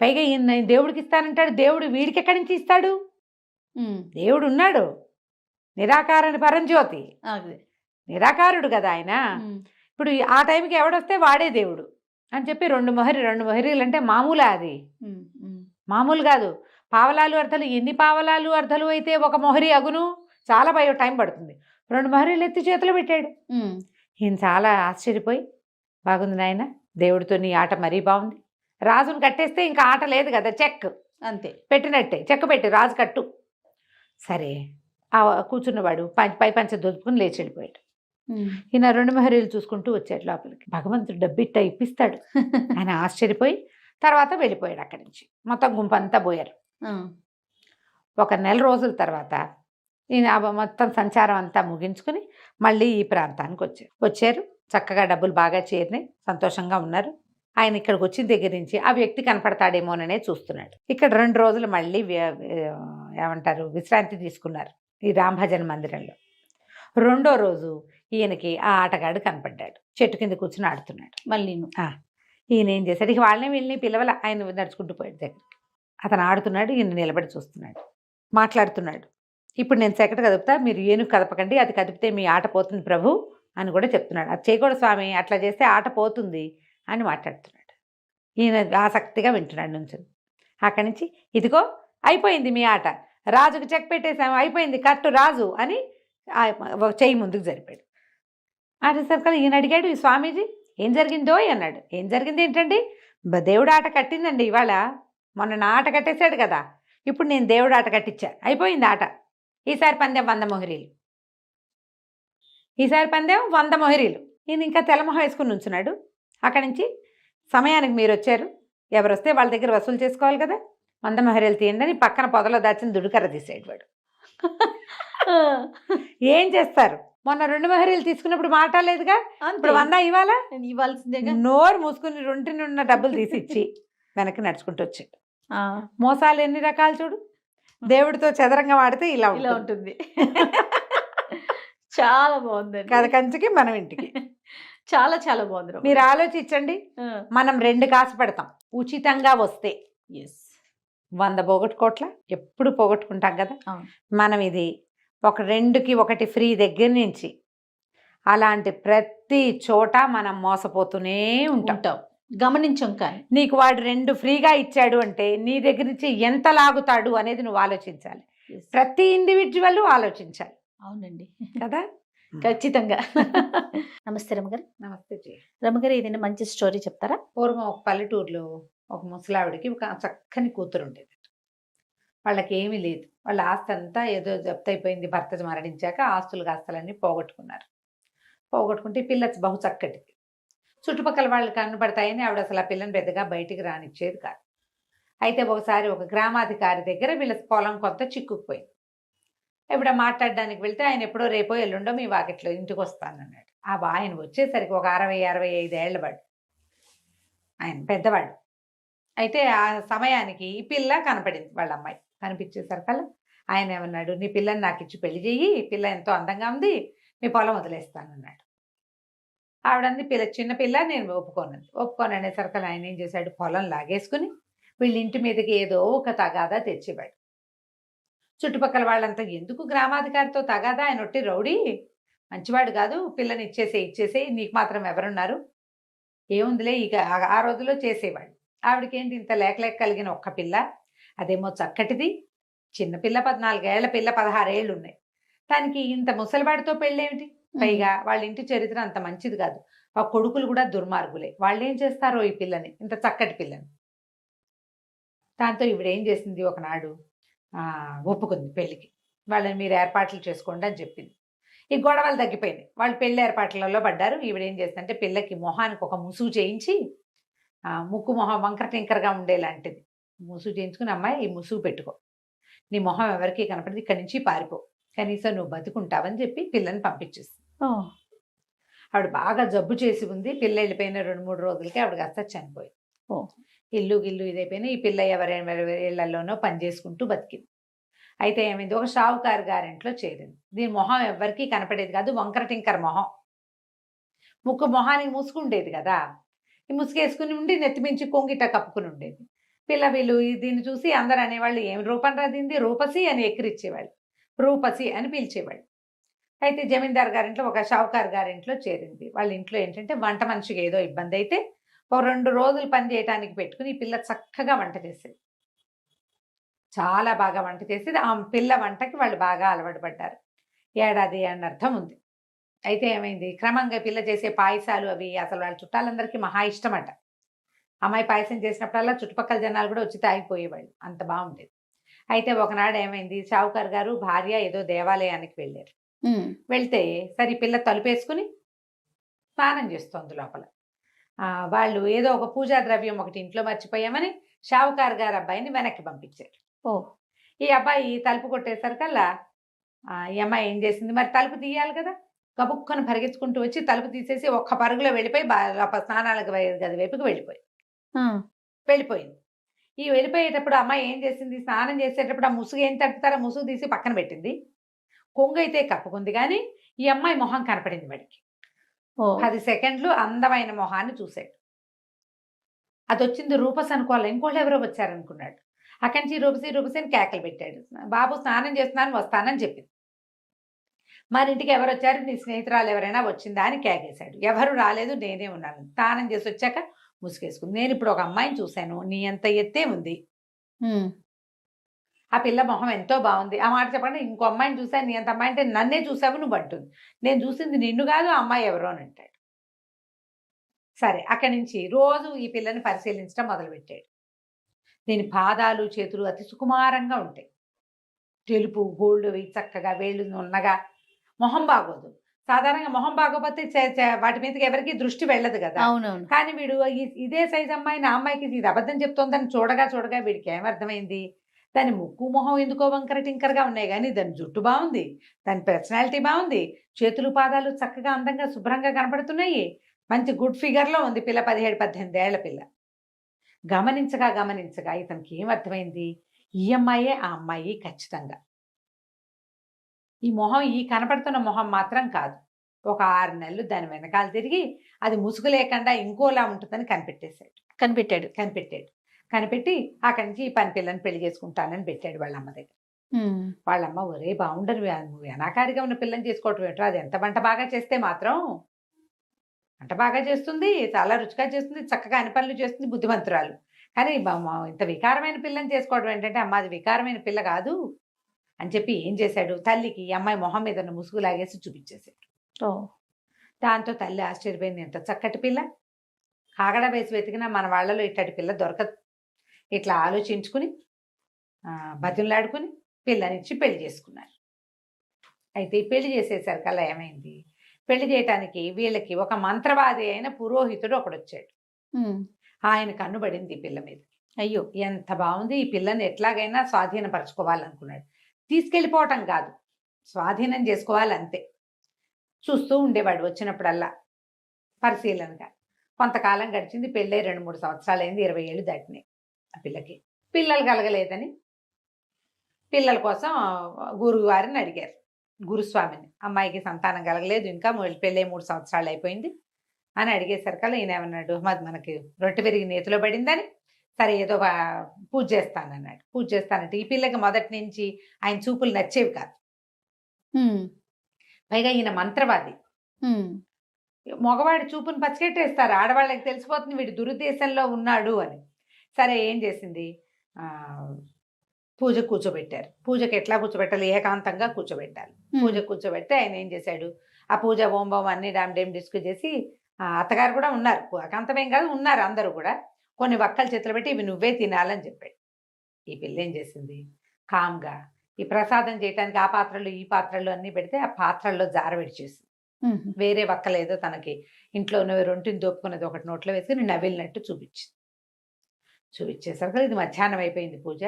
పైగా ఈయన దేవుడికి ఇస్తానంటాడు, దేవుడు వీడికి ఎక్కడి నుంచి ఇస్తాడు? దేవుడు ఉన్నాడు, నిరాకారని పరంజ్యోతి, అదే. నిరాకారుడు కదా ఆయన. ఇప్పుడు ఆ టైంకి ఎవడొస్తే వాడే దేవుడు అని చెప్పి 2 మొహరీలు అంటే మామూలా? అది మామూలు కాదు. పావలాలు అర్ధలు, ఎన్ని పావలాలు అర్ధలు అయితే ఒక మొహరి అగును? చాలా టైం పడుతుంది. 2 మొహరీలు ఎత్తి చేతిలో పెట్టాడు. ఈయన చాలా ఆశ్చర్యపోయి, బాగుంది నాయన, దేవుడితో నీ ఆట మరీ బాగుంది. రాజును కట్టేస్తే ఇంకా ఆట లేదు కదా, చెక్ అంతే, పెట్టినట్టే, చెక్ పెట్టి రాజు కట్టు. సరే ఆ కూర్చున్నవాడు పై పంచ దొరుకుని లేచి వెళ్ళిపోయాడు. ఈయన 2 మొహరీలు చూసుకుంటూ వచ్చాడు లోపలికి. భగవంతుడు డబ్బిట్ట ఇప్పిస్తాడు. ఆయన ఆశ్చర్యపోయి తర్వాత వెళ్ళిపోయాడు అక్కడి నుంచి. మొత్తం గుంపంతా పోయారు. ఒక నెల రోజుల తర్వాత ఈయన మొత్తం సంచారం అంతా ముగించుకుని మళ్ళీ ఈ ప్రాంతానికి వచ్చారు. చక్కగా డబ్బులు బాగా చేరినాయి, సంతోషంగా ఉన్నారు. ఆయన ఇక్కడికి వచ్చిన దగ్గర నుంచి ఆ వ్యక్తి కనపడతాడేమోననే చూస్తున్నాడు. ఇక్కడ 2 రోజులు మళ్ళీ ఏమంటారు విశ్రాంతి తీసుకున్నారు ఈ రామభజన మందిరంలో. 2వ రోజు ఈయనకి ఆ ఆటగాడు కనపడ్డాడు, చెట్టు కింద కూర్చుని ఆడుతున్నాడు. మళ్ళీ ఈయన ఏం చేశాడు, ఇక వాళ్ళని వీళ్ళని పిల్లవల ఆయన నడుచుకుంటూ పోయాడు దగ్గరికి. అతను ఆడుతున్నాడు, ఈయన నిలబడి చూస్తున్నాడు, మాట్లాడుతున్నాడు. ఇప్పుడు నేను సెకట కదుపుతా, మీరు ఏనుగు కదపకండి, అది కదిపితే మీ ఆట పోతుంది ప్రభు అని కూడా చెప్తున్నాడు. అది చేయకూడదు స్వామి, అట్లా చేస్తే ఆట పోతుంది అని మాట్లాడుతున్నాడు. ఈయన ఆసక్తిగా వింటున్నాడు నుంచి. అక్కడి నుంచి ఇదిగో అయిపోయింది మీ ఆట, రాజుకు చెక్ పెట్టేసాము, అయిపోయింది, కట్టు రాజు అని చెయ్యి ముందుకు జరిపాడు. ఆటేసరికి ఈయన అడిగాడు, ఈ స్వామీజీ ఏం జరిగిందో అన్నాడు. ఏం జరిగింది ఏంటండి, దేవుడు ఆట కట్టిందండి ఇవాళ, మొన్న నా ఆట కట్టేశాడు కదా, ఇప్పుడు నేను దేవుడు ఆట కట్టించా, అయిపోయింది ఆట. ఈసారి పందెం 100 మొహరీలు, ఈసారి పందెం 100 మొహరీలు. ఈయన ఇంకా తెల్లమొహం వేసుకుని ఉంచున్నాడు. అక్కడి నుంచి సమయానికి మీరు వచ్చారు, ఎవరు వస్తే వాళ్ళ దగ్గర వసూలు చేసుకోవాలి కదా, 100 మొహరీలు తీయండి అని పక్కన పొదలో దాచిన దుడుకర్ర తీసేడు వాడు. ఏం చేస్తారు, మొన్న 2 మొహరీలు తీసుకున్నప్పుడు మాట లేదుగా, ఇప్పుడు 100 ఇవ్వాలా, ఇవ్వాల్సిందేగా. నోరు మూసుకుని 2 ఉన్న డబ్బులు తీసి ఇచ్చి వెనక్కి నడుచుకుంటూ వచ్చాడు. మోసాలు ఎన్ని రకాలు చూడు, దేవుడితో చదరంగా వాడితే ఇలా ఉంటుంది. చాలా బాగుంది కథ కంచికి మనం ఇంటికి. చాలా చాలా బాగుంది. మీరు ఆలోచించండి, మనం 2 కాసు పెడతాం ఉచితంగా వస్తే, 100 పోగొట్టుకోట్ల ఎప్పుడు పోగొట్టుకుంటాం కదా. మనం ఇది ఒక 2కి 1 ఫ్రీ దగ్గర నుంచి అలాంటి ప్రతి చోట మనం మోసపోతూనే ఉంటాం. గమనించాం. కానీ నీకు వాడు 2 ఫ్రీగా ఇచ్చాడు అంటే నీ దగ్గర నుంచి ఎంత లాగుతాడు అనేది నువ్వు ఆలోచించాలి. ప్రతి ఇండివిజువల్ ఆలోచించాలి. అవునండి కదా, ఖచ్చితంగా. నమస్తే రమగారు. నమస్తే రమగారు, ఏదైనా మంచి స్టోరీ చెప్తారా? పూర్వం ఒక పల్లెటూరులో ఒక ముసలావిడికి ఒక చక్కని కూతురు ఉండేది. వాళ్ళకి ఏమీ లేదు, వాళ్ళ ఆస్తి అంతా ఏదో జప్తైపోయింది, భర్త మరణించాక ఆస్తులు కాస్తలన్నీ పోగొట్టుకుంటే పిల్ల బహు చక్కటిది. చుట్టుపక్కల వాళ్ళు కనబడతాయని ఆవిడ అసలు ఆ పిల్లని పెద్దగా బయటికి రానిచ్చేది కాదు. అయితే ఒకసారి ఒక గ్రామాధికారి దగ్గర వీళ్ళ పొలం కొంత చిక్కుకుపోయింది. ఇప్పుడు మాట్లాడడానికి వెళ్తే ఆయన ఎప్పుడో రేపో ఎల్లుండో మీ వాకిట్లో ఇంటికి వస్తానన్నాడు. ఆయన వచ్చేసరికి ఒక 60-65 ఏళ్ళ వాడు, ఆయన పెద్దవాడు. అయితే ఆ సమయానికి ఈ పిల్ల కనపడింది, వాళ్ళ అమ్మాయి కనిపించేసరికల్లా ఆయన ఏమన్నాడు, నీ పిల్లని నాకు ఇచ్చి పెళ్లి చెయ్యి, పిల్ల ఎంతో అందంగా ఉంది, మీ పొలం వదిలేస్తానన్నాడు. ఆవిడంది చిన్న పిల్ల, నేను ఒప్పుకోను అనేసరికి ఆయన ఏం చేశాడు, పొలం లాగేసుకుని వీళ్ళ ఇంటి మీదకి ఏదో ఒక తగాదా తెచ్చేవాడు. చుట్టుపక్కల వాళ్ళంతా ఎందుకు గ్రామాధికారితో తగాదా, ఆయన ఒట్టి రౌడీ, మంచివాడు కాదు, పిల్లని ఇచ్చేసే నీకు మాత్రం ఎవరున్నారు, ఏముందిలే ఇక ఆ రోజులో చేసేవాడు. ఆవిడకేంటి ఇంత లేక కలిగిన ఒక్క పిల్ల, అదేమో చక్కటిది, చిన్నపిల్ల 14 ఏళ్ల పిల్ల 16 ఏళ్ళు ఉన్నాయి, దానికి ఇంత ముసలివాడితో పెళ్ళేమిటి, పైగా వాళ్ళ ఇంటి చరిత్ర అంత మంచిది కాదు, ఆ కొడుకులు కూడా దుర్మార్గులే, వాళ్ళు ఏం చేస్తారో ఈ పిల్లని, ఇంత చక్కటి పిల్లని. దాంతో ఈవిడేం చేసింది, ఒకనాడు ఒప్పుకుంది పెళ్ళికి, వాళ్ళని మీరు ఏర్పాట్లు చేసుకోండి అని చెప్పింది. ఈ గొడవలు తగ్గిపోయినాయి, వాళ్ళు పెళ్లి ఏర్పాట్లలో పడ్డారు. ఈవిడేం చేస్తుందంటే పిల్లకి మొహానికి ఒక ముసుగు చేయించి, ముక్కు మొహం వంకర టింకరగా ఉండేలాంటిది ముసుగు చేయించుకుని, అమ్మాయి ఈ ముసుగు పెట్టుకో, నీ మొహం ఎవరికి కనపడింది, ఇక్కడి నుంచి పారిపో, కనీసం నువ్వు బతుకుంటావని చెప్పి పిల్లని పంపించేస్తుంది. ఆవిడ బాగా జబ్బు చేసి ఉంది, పిల్ల వెళ్ళిపోయిన 2-3 రోజులకి ఆవిడ కాస్త చనిపోయింది. ఇల్లు ఇదైపోయినా ఈ పిల్ల ఎవరెవరి ఇళ్లలోనో పనిచేసుకుంటూ బతికింది. అయితే ఏమైంది, ఒక షావుకారు గారింట్లో చేరింది. దీని మొహం ఎవరికి కనపడేది కాదు, వంకర టింకర మొహం, మొహానికి ముసుగుండేది కదా, ఈ ముసుగేసుకుని ఉండి నెత్తిమించి కొంగిట కప్పుకుని ఉండేది. వీళ్ళు దీన్ని చూసి అందరు అనేవాళ్ళు ఏం రూపం రాదింది, రూపసి అని ఎక్కిరిచ్చేవాళ్ళు, రూపసి అని పిలిచేవాళ్ళు. అయితే జమీందార్ గారింట్లో ఒక షావుకార్ గారింట్లో చేరింది. వాళ్ళ ఇంట్లో ఏంటంటే వంట మనిషికి ఏదో ఇబ్బంది అయితే ఒక 2 రోజులు పని చేయడానికి పెట్టుకుని ఈ పిల్ల చక్కగా వంట చేసేది, చాలా బాగా వంట చేసేది. ఆ పిల్ల వంటకి వాళ్ళు బాగా అలవాటు పడ్డారు. ఏడాది అని అర్థం ఉంది. అయితే ఏమైంది, క్రమంగా పిల్ల చేసే పాయసాలు అవి అసలు వాళ్ళ చుట్టాలందరికీ మహా ఇష్టమట. అమ్మాయి పాయసం చేసినప్పుడల్లా చుట్టుపక్కల జనాలు కూడా వచ్చి తాగిపోయేవాళ్ళు, అంత బాగుండేది. అయితే ఒకనాడు ఏమైంది, షావుకార్ గారు భార్య ఏదో దేవాలయానికి వెళ్ళారు. వెళ్తే సరే పిల్ల తలుపేసుకుని స్నానం చేస్తోంది లోపల. వాళ్ళు ఏదో ఒక పూజా ద్రవ్యం ఒకటి ఇంట్లో మర్చిపోయామని షావుకార్ గారు అబ్బాయిని వెనక్కి పంపించారు. ఈ అబ్బాయి తలుపు కొట్టేసరికల్లా ఈ అమ్మాయి ఏం చేసింది, మరి తలుపు తీయాలి కదా, గబుక్కను పరిగెత్తుకుంటూ వచ్చి తలుపు తీసేసి ఒక్క పరుగులో వెళ్ళిపోయి స్నానాలకు గది వైపుకి వెళ్ళిపోయింది. ఈ వెళ్ళిపోయేటప్పుడు అమ్మాయి ఏం చేసింది, స్నానం చేసేటప్పుడు ఆ ముసుగు ఏం తట్టుతారో ముసుగు తీసి పక్కన పెట్టింది. కొంగు అయితే కప్పుకుంది, కానీ ఈ అమ్మాయి మొహం కనపడింది వాడికి. 10 సెకండ్లు అందమైన మొహాన్ని చూశాడు. అది వచ్చింది రూపస్ అనుకోవాలి, ఇంకోళ్ళు ఎవరో వచ్చారనుకున్నాడు. అక్కడి నుంచి రూపసి అని కేకలు పెట్టాడు. బాబు స్నానం చేస్తున్నాను వస్తానని చెప్పింది. మరి ఇంటికి ఎవరు వచ్చారు, నీ స్నేహితురాలు ఎవరైనా వచ్చిందా అని కేకేశాడు. ఎవరు రాలేదు, నేనే ఉన్నాను. స్నానం చేసి వచ్చాక ముసుగేసుకుంది. నేను ఇప్పుడు ఒక అమ్మాయిని చూశాను, నీ అంత ఎత్తే ఉంది, ఆ పిల్ల మొహం ఎంతో బాగుంది. ఆ మాట చెప్పండి, ఇంకో అమ్మాయిని చూశాను, నీ అంత అమ్మాయి అంటే నన్నే చూసావు నువ్వు అంటుంది. నేను చూసింది నిన్ను కాదు, ఆ అమ్మాయి ఎవరో అని అంటాడు. సరే, అక్కడి నుంచి రోజు ఈ పిల్లని పరిశీలించడం మొదలుపెట్టాడు. దీని పాదాలు చేతులు అతి సుకుమారంగా ఉంటాయి, తెలుపు గోల్డ్ చక్కగా వేళ్ళు ఉన్నగా. మొహం బాగోదు, సాధారణంగా మొహం బాగోపోతే వాటి మీదకి ఎవరికి దృష్టి వెళ్ళదు కదా. అవునవును. కానీ వీడు ఇదే సైజ్ అమ్మాయి, నా అమ్మాయికి ఇది అబద్ధం చెప్తోందని చూడగా వీడికి ఏమర్థమైంది, దాని ముక్కు మొహం ఎందుకో వంకర టింకరగా ఉన్నాయి, కానీ దాని జుట్టు బాగుంది, దాని పర్సనాలిటీ బాగుంది, చేతులు పాదాలు చక్కగా అందంగా శుభ్రంగా కనపడుతున్నాయి, మంచి గుడ్ ఫిగర్లో ఉంది పిల్ల, 17-18 ఏళ్ల పిల్ల. గమనించగా ఇతనికి ఏమర్థమైంది, ఈ అమ్మాయే ఆ అమ్మాయి ఖచ్చితంగా. ఈ మొహం, ఈ కనపడుతున్న మొహం మాత్రం కాదు. ఒక 6 నెలలు దాని వెనకాల తిరిగి అది ముసుగు లేకుండా ఇంకోలా ఉంటుందని కనిపెట్టాడు. కనిపెట్టి అక్కడి నుంచి ఈ పని పిల్లని పెళ్లి చేసుకుంటానని పెట్టాడు వాళ్ళ అమ్మ దగ్గర. వాళ్ళమ్మ, ఒరే బాగుండరు, నువ్వు అనాకారిగా ఉన్న పిల్లని చేసుకోవటం ఏంటో, అది ఎంత వంట బాగా చేస్తే మాత్రం, వంట బాగా చేస్తుంది, చాలా రుచిగా చేస్తుంది, చక్కగా అన్ని పనులు చేస్తుంది, బుద్ధిమంతురాలు, కానీ ఇంత వికారమైన పిల్లని చేసుకోవడం ఏంటంటే, అమ్మ అది వికారమైన పిల్ల కాదు అని చెప్పి ఏం చేశాడు, తల్లికి ఈ అమ్మాయి మొహం మీద ఉన్న ముసుగు లాగేసి చూపించేశాడు. దాంతో తల్లి ఆశ్చర్యపోయింది, ఎంత చక్కటి పిల్ల, కాగడ వేసి వెతికినా మన వాళ్ళలో ఇట్టటి పిల్ల దొరకదు. ఇట్లా ఆలోచించుకుని బతిలాడుకుని పిల్లనిచ్చి పెళ్లి చేసుకున్నారు. అయితే పెళ్లి చేసేసరికల్లా ఏమైంది, పెళ్లి చేయటానికి వీళ్ళకి ఒక మంత్రవాది అయిన పురోహితుడు ఒకడొచ్చాడు. ఆయన కన్నుబడింది ఈ పిల్ల మీద. అయ్యో ఎంత బాగుంది, ఈ పిల్లని ఎట్లాగైనా స్వాధీనపరచుకోవాలనుకున్నాడు. తీసుకెళ్ళిపోవటం కాదు, స్వాధీనం చేసుకోవాలంతే. చూస్తూ ఉండేవాడు వచ్చినప్పుడల్లా పరిశీలనగా. కొంతకాలం గడిచింది, పెళ్ళై 2-3 సంవత్సరాలు అయింది, 20 ఏళ్ళు దాటినాయి. ఆ పిల్లకి పిల్లలు కలగలేదని పిల్లల కోసం గురువారిని అడిగారు, గురుస్వామిని. అమ్మాయికి సంతానం కలగలేదు, ఇంకా పెళ్ళై 3 సంవత్సరాలు అయిపోయింది అని అడిగేసరికల్లా ఈయన ఏమన్నాడు, మనకి రొట్టె విరిగి నేతిలో పడిందని, సరే ఏదో పూజ చేస్తానన్నాడు. పూజ చేస్తానంటే ఈ పిల్లకి మొదటి నుంచి ఆయన చూపులు నచ్చేవి కాదు. పైగా ఈయన మంత్రవాది, మగవాడి చూపుని పచ్చికెట్టేస్తారు, ఆడవాళ్ళకి తెలిసిపోతుంది వీడు దురుద్దేశంలో ఉన్నాడు అని. సరే ఏం చేసింది, పూజ కూర్చోబెట్టారు. పూజకి ఎట్లా కూర్చోబెట్టాలి, ఏకాంతంగా కూర్చోబెట్టాలి. పూజ కూర్చోబెడితే ఆయన ఏం చేశాడు, ఆ పూజ ఓం అన్ని డేమ్ డిస్కస్ చేసి, అత్తగారు కూడా ఉన్నారు, ఏకాంతమేం కాదు, ఉన్నారు అందరూ కూడా, కొన్ని వక్కలు చేతులు పెట్టి ఇవి నువ్వే తినాలని చెప్పాడు. ఈ పిల్ల ఏం చేసింది, కామ్గా ఈ ప్రసాదం చేయడానికి ఆ పాత్రలు ఈ పాత్రలు అన్నీ పెడితే ఆ పాత్రల్లో జార విడిచేసింది. వేరే వక్కలేదో తనకి ఇంట్లో ఉన్నవి రొంటిని దోపుకున్నది ఒకటి నోట్లో వేసుకుని నవ్విలినట్టు చూపించేసరికి ఇది మధ్యాహ్నం అయిపోయింది పూజ.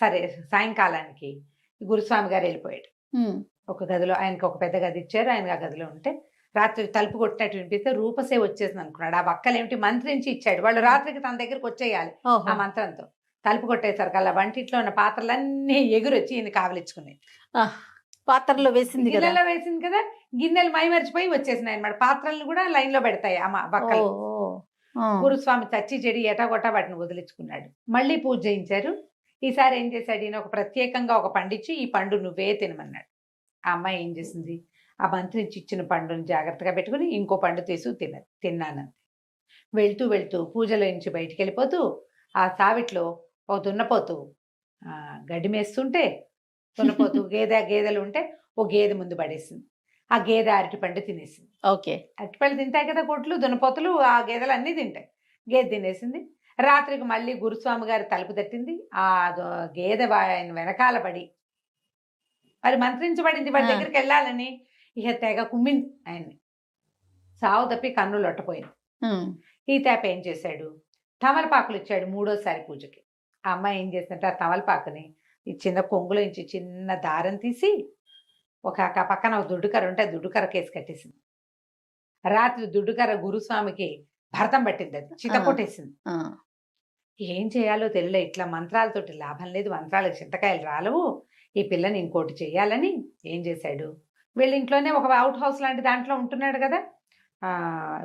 సరే సాయంకాలానికి గురుస్వామి గారు వెళ్ళిపోయాడు. ఒక గదిలో, ఆయనకి ఒక పెద్ద గది ఇచ్చారు, ఆయన ఆ గదిలో ఉంటే రాత్రి తలుపు కొట్టినట్టు వినిపిస్తే రూపసే వచ్చేసింది అనుకున్నాడు. ఆ వక్కలేమిటి మంత్రించి ఇచ్చాడు, వాళ్ళు రాత్రికి తన దగ్గరికి వచ్చేయాలి ఆ మంత్రంతో. తలుపు కొట్టేసరికి అలా వంటిట్లో ఉన్న పాత్రలన్నీ ఎగురొచ్చి ఈయన కావలించుకున్నాయి. పాత్రలో వేసింది, గిన్నెలో వేసింది కదా, గిన్నెలు మైమరిచిపోయి వచ్చేసినాయి అనమాట. పాత్రలను కూడా లైన్ లో పెడతాయి అమ్మ వక్కలు. గురుస్వామి చచ్చి చెడి ఎటాగొట్టా వాటిని వదిలించుకున్నాడు. మళ్ళీ పూజ చేయించారు. ఈసారి ఏం చేశాడు ఈయన, ఒక ప్రత్యేకంగా ఒక పండిచ్చి ఈ పండు నువ్వే తినమన్నాడు. ఆ అమ్మాయి ఏం చేసింది, ఆ మంత్రి ఇచ్చిన పండుని జాగ్రత్తగా పెట్టుకుని ఇంకో పండు తీసు తిన్నానంతే. వెళ్తూ వెళ్తూ పూజలో నుంచి బయటికి వెళ్ళిపోతూ ఆ సావిట్లో ఒక దున్నపోతూ గడ్డి మేస్తుంటే, దున్నపోతూ గేదెలు ఉంటే ఓ గేదె ముందు పడేసింది. ఆ గేదె అరటిపండు తినేసింది. ఓకే. అరటిపళ్ళు తింటాయి కదా కొట్లు, దున్నపోతులు, ఆ గేదెలు అన్నీ తింటాయి. గేదె తినేసింది. రాత్రికి మళ్ళీ గురుస్వామి గారి తలుపు తట్టింది. ఆ గేదె ఆయన వెనకాల పడి మరి మంత్రించబడింది వాడి దగ్గరికి వెళ్ళాలని. ఇక తెగ కుమ్మింది ఆయన్ని. సావు తప్పి కన్ను లొట్టపోయింది. ఈ తేప ఏం చేశాడు, తమలపాకులు ఇచ్చాడు మూడోసారి పూజకి. ఆ అమ్మాయి ఏం చేసిందంటే ఆ తమలపాకుని ఈ చిన్న కొంగులో నుంచి చిన్న దారం తీసి ఒక పక్కన ఒక దుడ్డుకర్ర ఉంటే దుడ్డుకర్ర కేసు కట్టేసింది. రాత్రి దుడ్డుకర్ర గురుస్వామికి భరతం పట్టింది, అది చితకొట్టేసింది. ఏం చేయాలో తెలియలే. ఇట్లా మంత్రాలతోటి లాభం లేదు, మంత్రాలకు చింతకాయలు రాలవు, ఈ పిల్లని ఇంకోటి చెయ్యాలని ఏం చేశాడు, వీళ్ళ ఇంట్లోనే ఒక అవుట్ హౌస్ లాంటి దాంట్లో ఉంటున్నాడు కదా,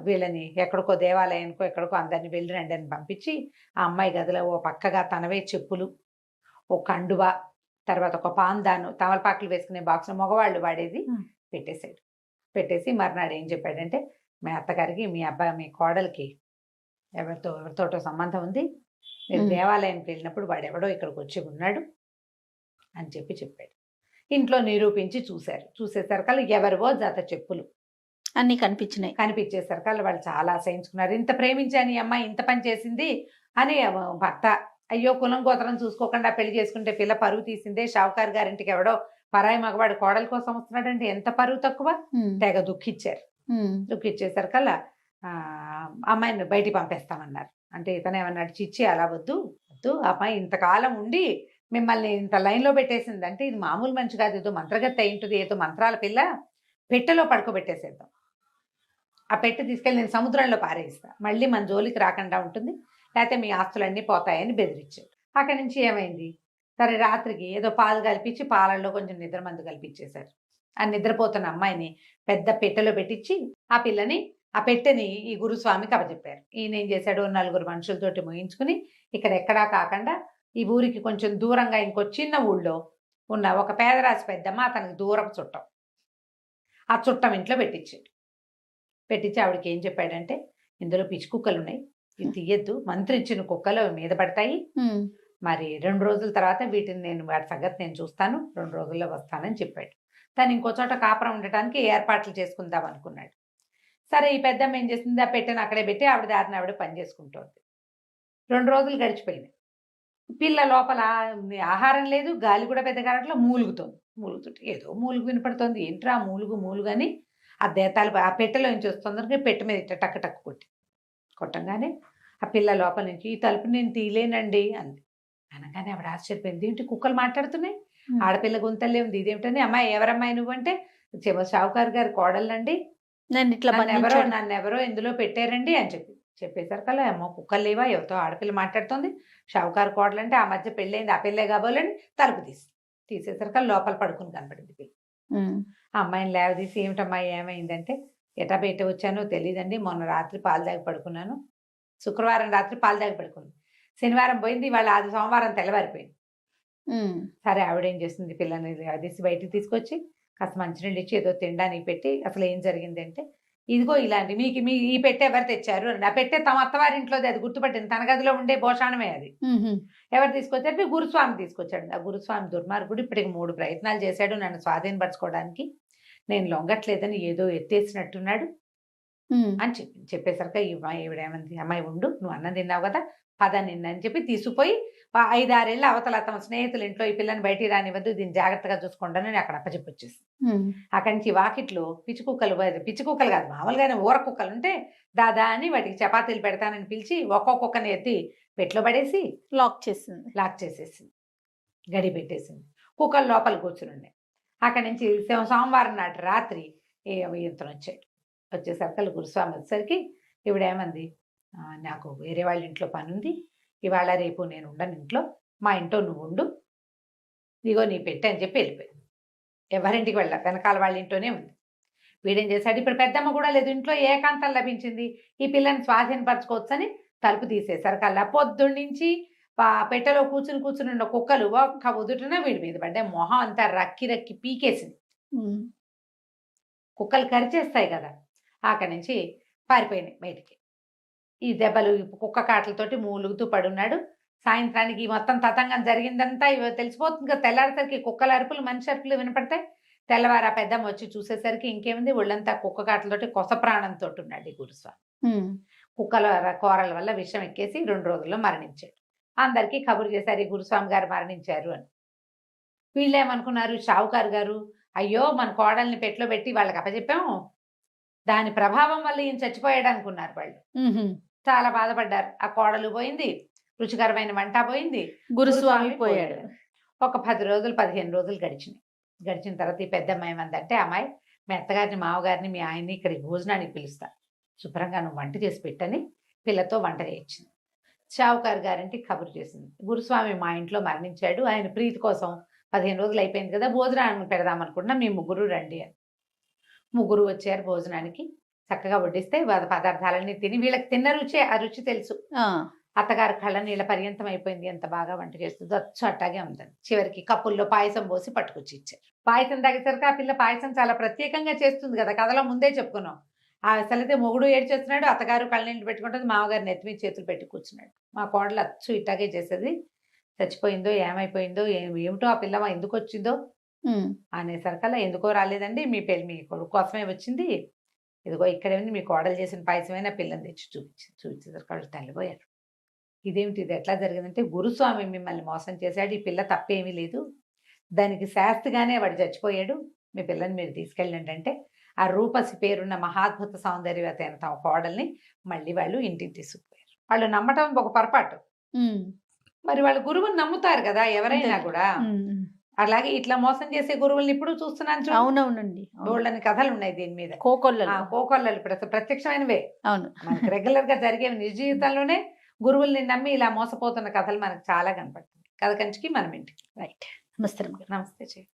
వీళ్ళని ఎక్కడికో దేవాలయానికో ఎక్కడికో అందరిని వెళ్ళి రండి అని పంపించి ఆ అమ్మాయి గదిలో ఓ పక్కగా తనవే చెప్పులు, ఓ కండువ, తర్వాత ఒక పాందాను, తమలపాకులు వేసుకునే బాక్స్ మగవాళ్ళు వాడేది పెట్టేశాడు. పెట్టేసి మర్నాడు ఏం చెప్పాడంటే, మీ అత్తగారికి మీ అబ్బాయి మీ కోడలికి ఎవరితోటో సంబంధం ఉంది, మీరు దేవాలయానికి వెళ్ళినప్పుడు వాడు ఎవడో ఇక్కడికి వచ్చి ఉన్నాడు అని చెప్పాడు. ఇంట్లో నిరూపించి చూశారు. చూసేసరికల్లా ఎవరివో జత చెప్పులు అన్ని కనిపించేసరికల్లా వాళ్ళు చాలా అసహించుకున్నారు. ఇంత ప్రేమించాను ఈ అమ్మాయి ఇంత పని చేసింది అని భర్త, అయ్యో కులం గోత్రం చూసుకోకుండా పెళ్లి చేసుకుంటే పిల్ల పరువు తీసిందే, షావుకారు గారింటికి ఎవడో పరాయి మగవాడు కోడల కోసం వస్తున్నాడంటే ఎంత పరువు తక్కువ, తెగ దుఃఖించారు. దుఃఖించేసరికల్లా అమ్మాయిని బయటికి పంపేస్తామన్నారు. అంటే ఇతను ఏమన్నాడు, చిచ్చి అలా వద్దు, అమ్మాయి ఇంతకాలం ఉండి మిమ్మల్ని ఇంత లైన్లో పెట్టేసింది అంటే ఇది మామూలు మనిషి కాదు, ఏదో మంత్రగత్తి అయి ఉంటుంది, ఏదో మంత్రాల పిల్ల, పెట్టెలో పడుకోబెట్టేసేద్దాం, ఆ పెట్టె తీసుకెళ్ళి నేను సముద్రంలో పారేస్తా, మళ్ళీ మన జోలికి రాకుండా ఉంటుంది, లేకపోతే మీ ఆస్తులన్నీ పోతాయని బెదిరించాడు. అక్కడి నుంచి ఏమైంది, సరే రాత్రికి ఏదో పాలు కల్పించి పాలల్లో కొంచెం నిద్ర మందు కల్పించేశారు. ఆ నిద్రపోతున్న అమ్మాయిని పెద్ద పెట్టెలో పెట్టించి ఆ పిల్లని ఆ పెట్టెని ఈ గురుస్వామికి అప్పచెప్పారు. ఈయన ఏం చేశాడు, 4 మనుషులతోటి మోయించుకుని ఇక్కడ ఎక్కడా కాకుండా ఈ ఊరికి కొంచెం దూరంగా ఇంకో చిన్న ఊళ్ళో ఉన్న ఒక పేదరాశి పెద్దమ్మ అతనికి దూరపు చుట్టం, ఆ చుట్టం ఇంట్లో పెట్టించి ఆవిడకి ఏం చెప్పాడంటే, ఇందులో పిచ్చి కుక్కలు ఉన్నాయి, ఇది తీయద్దు, మంత్రించిన కుక్కలు మీద పడతాయి, మరి 2 రోజుల తర్వాత వీటిని నేను వాటి సంగతి నేను చూస్తాను, 2 రోజుల్లో వస్తానని చెప్పాడు. తను ఇంకో చోట కాపురం ఉండటానికి ఏర్పాట్లు చేసుకుందాం అనుకున్నాడు. సరే ఈ పెద్దమ్మ ఏం చేసింది, ఆ పెట్టెను అక్కడే పెట్టి ఆవిడ దారిని ఆవిడ పని చేసుకుంటోంది. 2 రోజులు గడిచిపోయినాయి. పిల్ల లోపల ఆహారం లేదు, గాలి కూడా పెద్దగా అట్లా మూలుగుతుంటే ఏదో మూలుగు వినపడుతుంది, ఏంట్రా మూలుగు అని ఆ దేతాలు ఆ పెట్టెలో నుంచి వస్తుంది, పెట్టె మీద ఇట్ట టక్ టక్ కొట్టంగానే ఆ పిల్ల లోపల నుంచి ఈ తలుపు నేను తీయలేనండి అంది. అనగానే ఆవిడ ఆశ్చర్యపోయింది, ఏంటి కుక్కలు మాట్లాడుతున్నాయి, ఆడపిల్ల గుంతలే ఉంది, ఇదేమిటని. అమ్మాయి ఎవరమ్మాయి నువ్వంటే, షావుకారు గారి కోడలండి, నన్ను ఎవరో ఇందులో పెట్టారండి అని చెప్పేసరికల్లా అమ్మ కుక్కలు లేవా, ఎవరితో ఆడపిల్ల మాట్లాడుతుంది, షావుకారు కోడలంటే ఆ మధ్య పెళ్ళైంది, ఆ పెళ్ళే కాబోలని తలుపు తీసేసరికల్లా లోపల పడుకుని కనపడింది పిల్ల. ఆ అమ్మాయిని లేవదీసి, ఏమిటమ్మాయి ఏమైందంటే, ఎటా బయట వచ్చానో తెలియదండి, మొన్న రాత్రి పాలు దాగి పడుకున్నాను, శుక్రవారం రాత్రి పాలు దాగి పడుకున్నాను, శనివారం పోయింది, ఇవాళ అది సోమవారం తెల్లవారిపోయింది. సరే ఆవిడేం చేస్తుంది, పిల్లని లేవదీసి బయటికి తీసుకొచ్చి కాస్త మంచినీళ్ళు ఇచ్చి ఏదో తినడానికి పెట్టి, అసలు ఏం జరిగింది అంటే, ఇదిగో ఇలాంటి మీకు ఈ పెట్టె ఎవరు తెచ్చారు, ఆ పెట్టె తమ అత్తవారింట్లోది, అది గుర్తుపట్టింది, తన గదిలో ఉండే భోషాణమే అది, ఎవరు తీసుకొచ్చారు, గురుస్వామి తీసుకొచ్చాడు. ఆ గురుస్వామి దుర్మార్గుడు ఇప్పటికి 3 ప్రయత్నాలు చేశాడు నన్ను స్వాధీనపరచుకోవడానికి, నేను లొంగట్లేదని ఏదో ఎత్తేసినట్టున్నాడు అని చెప్పేసరికి ఈవిడేమంది, అమ్మాయి ఉండు, నువ్వు అన్నం తిన్నావు కదా, పద నిన్నని చెప్పి తీసుకుపోయి 5-6 ఏళ్ళ అవతల తమ స్నేహితుల ఇంట్లో ఈ పిల్లని బయటికి రానివ్వద్దు, దీన్ని జాగ్రత్తగా చూసుకుంటాను అని అక్కడ అప్పచెప్పొచ్చేసి, అక్కడి నుంచి వాకిట్లో పిచ్చి కుక్కలు కాదు మామూలుగానే ఊర కుక్కలు ఉంటే దాదా అని వాటికి చపాతీలు పెడతానని పిలిచి ఒక్కొక్కని ఎత్తి పెట్లో పడేసి లాక్ చేసేసింది, గడి పెట్టేసింది. కుక్కలు లోపల కూర్చుని అక్కడి నుంచి సోమవారం నాటి రాత్రి ఇంతను వచ్చేసరికి గురుస్వామి వచ్చేసరికి ఈవిడేమంది, నాకు వేరే వాళ్ళ ఇంట్లో పని ఉంది, ఇవాళ రేపు నేను ఉండను ఇంట్లో, మా ఇంట్లో నువ్వు ఉండు, ఇదిగో నీ పెట్టే అని చెప్పి వెళ్ళిపోయింది. ఎవరింటికి వెళ్ళా, వెనకాల వాళ్ళ ఇంట్లోనే ఉంది. వీడేం చేశాడు, ఇప్పుడు పెద్దమ్మ కూడా లేదు, ఇంట్లో ఏకాంతం లభించింది, ఈ పిల్లని స్వాధీనపరచుకోవచ్చని తలుపు తీసేశారు. కల్లా పొద్దున్న నుంచి పెట్టెలో కూర్చుని ఉన్న కుక్కలు ఒక్క ఉదుటన వీడి మీద పడ్డాయి. మొహం అంతా రక్కి రక్కి పీకేసింది. కుక్కలు కరిచేస్తాయి కదా, అక్కడి నుంచి పారిపోయినాయి బయటికి. ఈ దెబ్బలు కుక్క కాటలతోటి మూలుగుతూ పడున్నాడు. సాయంత్రానికి మొత్తం తతంగం జరిగిందంతా తెలిసిపోతుంది కదా. తెల్లారేసరికి కుక్కల అరుపులు, మనిషి అరుపులు వినపడతాయి. తెల్లవారు ఆ పెద్దమ్మ వచ్చి చూసేసరికి ఇంకేముంది, ఒళ్ళంతా కుక్క కాటలతోటి కొస ప్రాణంతో ఉన్నాడు ఈ గురుస్వామి. కుక్కల కూరల వల్ల విషం ఎక్కేసి 2 రోజుల్లో మరణించాడు. అందరికీ కబురు చేశారు, ఈ గురుస్వామి గారు మరణించారు అని. వీళ్ళేమనుకున్నారు, షావుకారు గారు అయ్యో మన కోడల్ని పెట్లో పెట్టి వాళ్ళకి అప్పచెప్పాము, దాని ప్రభావం వల్ల ఈయన చచ్చిపోయాడు అనుకున్నారు వాళ్ళు. చాలా బాధపడ్డారు. ఆ కోడలు పోయింది, రుచికరమైన వంట పోయింది, గురుస్వామి పోయాడు. ఒక 10 రోజులు 15 రోజులు గడిచినాయి. గడిచిన తర్వాత ఈ పెద్దమ్మాయి ఏమందంటే, అమ్మాయి మీ అత్తగారిని మామగారిని మీ ఆయన్ని ఇక్కడికి భోజనానికి పిలుస్తా, శుభ్రంగా నువ్వు వంట చేసి పెట్టని పిల్లతో వంట చేయించింది. షావుకారు గారింటికి కబురు చేసింది, గురుస్వామి మా ఇంట్లో మరణించాడు, ఆయన ప్రీతి కోసం 15 రోజులు అయిపోయింది కదా, భోజనాన్ని పెడదాం అనుకుంటున్నా, మీ ముగ్గురు రండి అని. ముగ్గురు వచ్చారు భోజనానికి. చక్కగా వడ్డిస్తే పదార్థాలన్నీ తిని, వీళ్ళకి తిన్న రుచే ఆ రుచి తెలుసు. అత్తగారు కళ్ళ నీళ్ళ పర్యంతం అయిపోయింది, ఎంత బాగా వంట చేస్తుంది, అచ్చు అట్టాగే ఉందని. చివరికి కప్పుల్లో పాయసం పోసి పట్టుకొచ్చి ఇచ్చారు. పాయసం తాగేసరికి ఆ పిల్ల పాయసం చాలా ప్రత్యేకంగా చేస్తుంది కదా, కథలో ముందే చెప్పుకున్నాం. అసలైతే మొగుడు ఏడ్చేస్తున్నాడు, అత్తగారు కళ్ళనీళ్ళు పెట్టుకుంటుంది, మామగారు నెత్తిమీ చేతులు పెట్టి కూర్చున్నాడు. మా కోడలు అచ్చు ఇట్టాగే చేసేది, చచ్చిపోయిందో ఏమైపోయిందో ఏమిటో ఆ పిల్ల ఎందుకు వచ్చిందో అనేసరికల్లా, ఎందుకో రాలేదండి, మీ కొడుకు కోసమే వచ్చింది, ఇదిగో ఇక్కడే ఉంది, మీ కోడలు చేసిన పాయసమైనా పిల్లని తెచ్చి చూపించేసరికి వాళ్ళు తల్లిపోయారు. ఇదేమిటి, ఇది ఎట్లా జరిగిందంటే, గురుస్వామి మిమ్మల్ని మోసం చేశాడు, ఈ పిల్ల తప్పేమీ లేదు, దానికి శాస్తిగానే వాడు చచ్చిపోయాడు, మీ పిల్లని మీరు తీసుకెళ్ళండి అంటే, ఆ రూపసి పేరున్న మహాద్భుత సౌందర్యవతి అయిన తమ కోడల్ని మళ్ళీ వాళ్ళు ఇంటికి తీసుకుపోయారు. వాళ్ళు నమ్మటం ఒక పొరపాటు, మరి వాళ్ళు గురువుని నమ్ముతారు కదా ఎవరైనా కూడా. అలాగే ఇట్లా మోసం చేసే గురువుల్ని ఇప్పుడు చూస్తున్నాను. అవునవునండి, బోల్డని కథలు ఉన్నాయి దీని మీద. కోకొల్లలు ఇప్పుడు ప్రత్యక్షమైనవే. అవును, మనకి రెగ్యులర్ గా జరిగేవి. నిజ జీవితంలోనే గురువుల్ని నమ్మి ఇలా మోసపోతున్న కథలు మనకు చాలా కనపడుతుంది. కథ కంచికి మనం ఇంటికి. రైట్. నమస్తే. నమస్తే.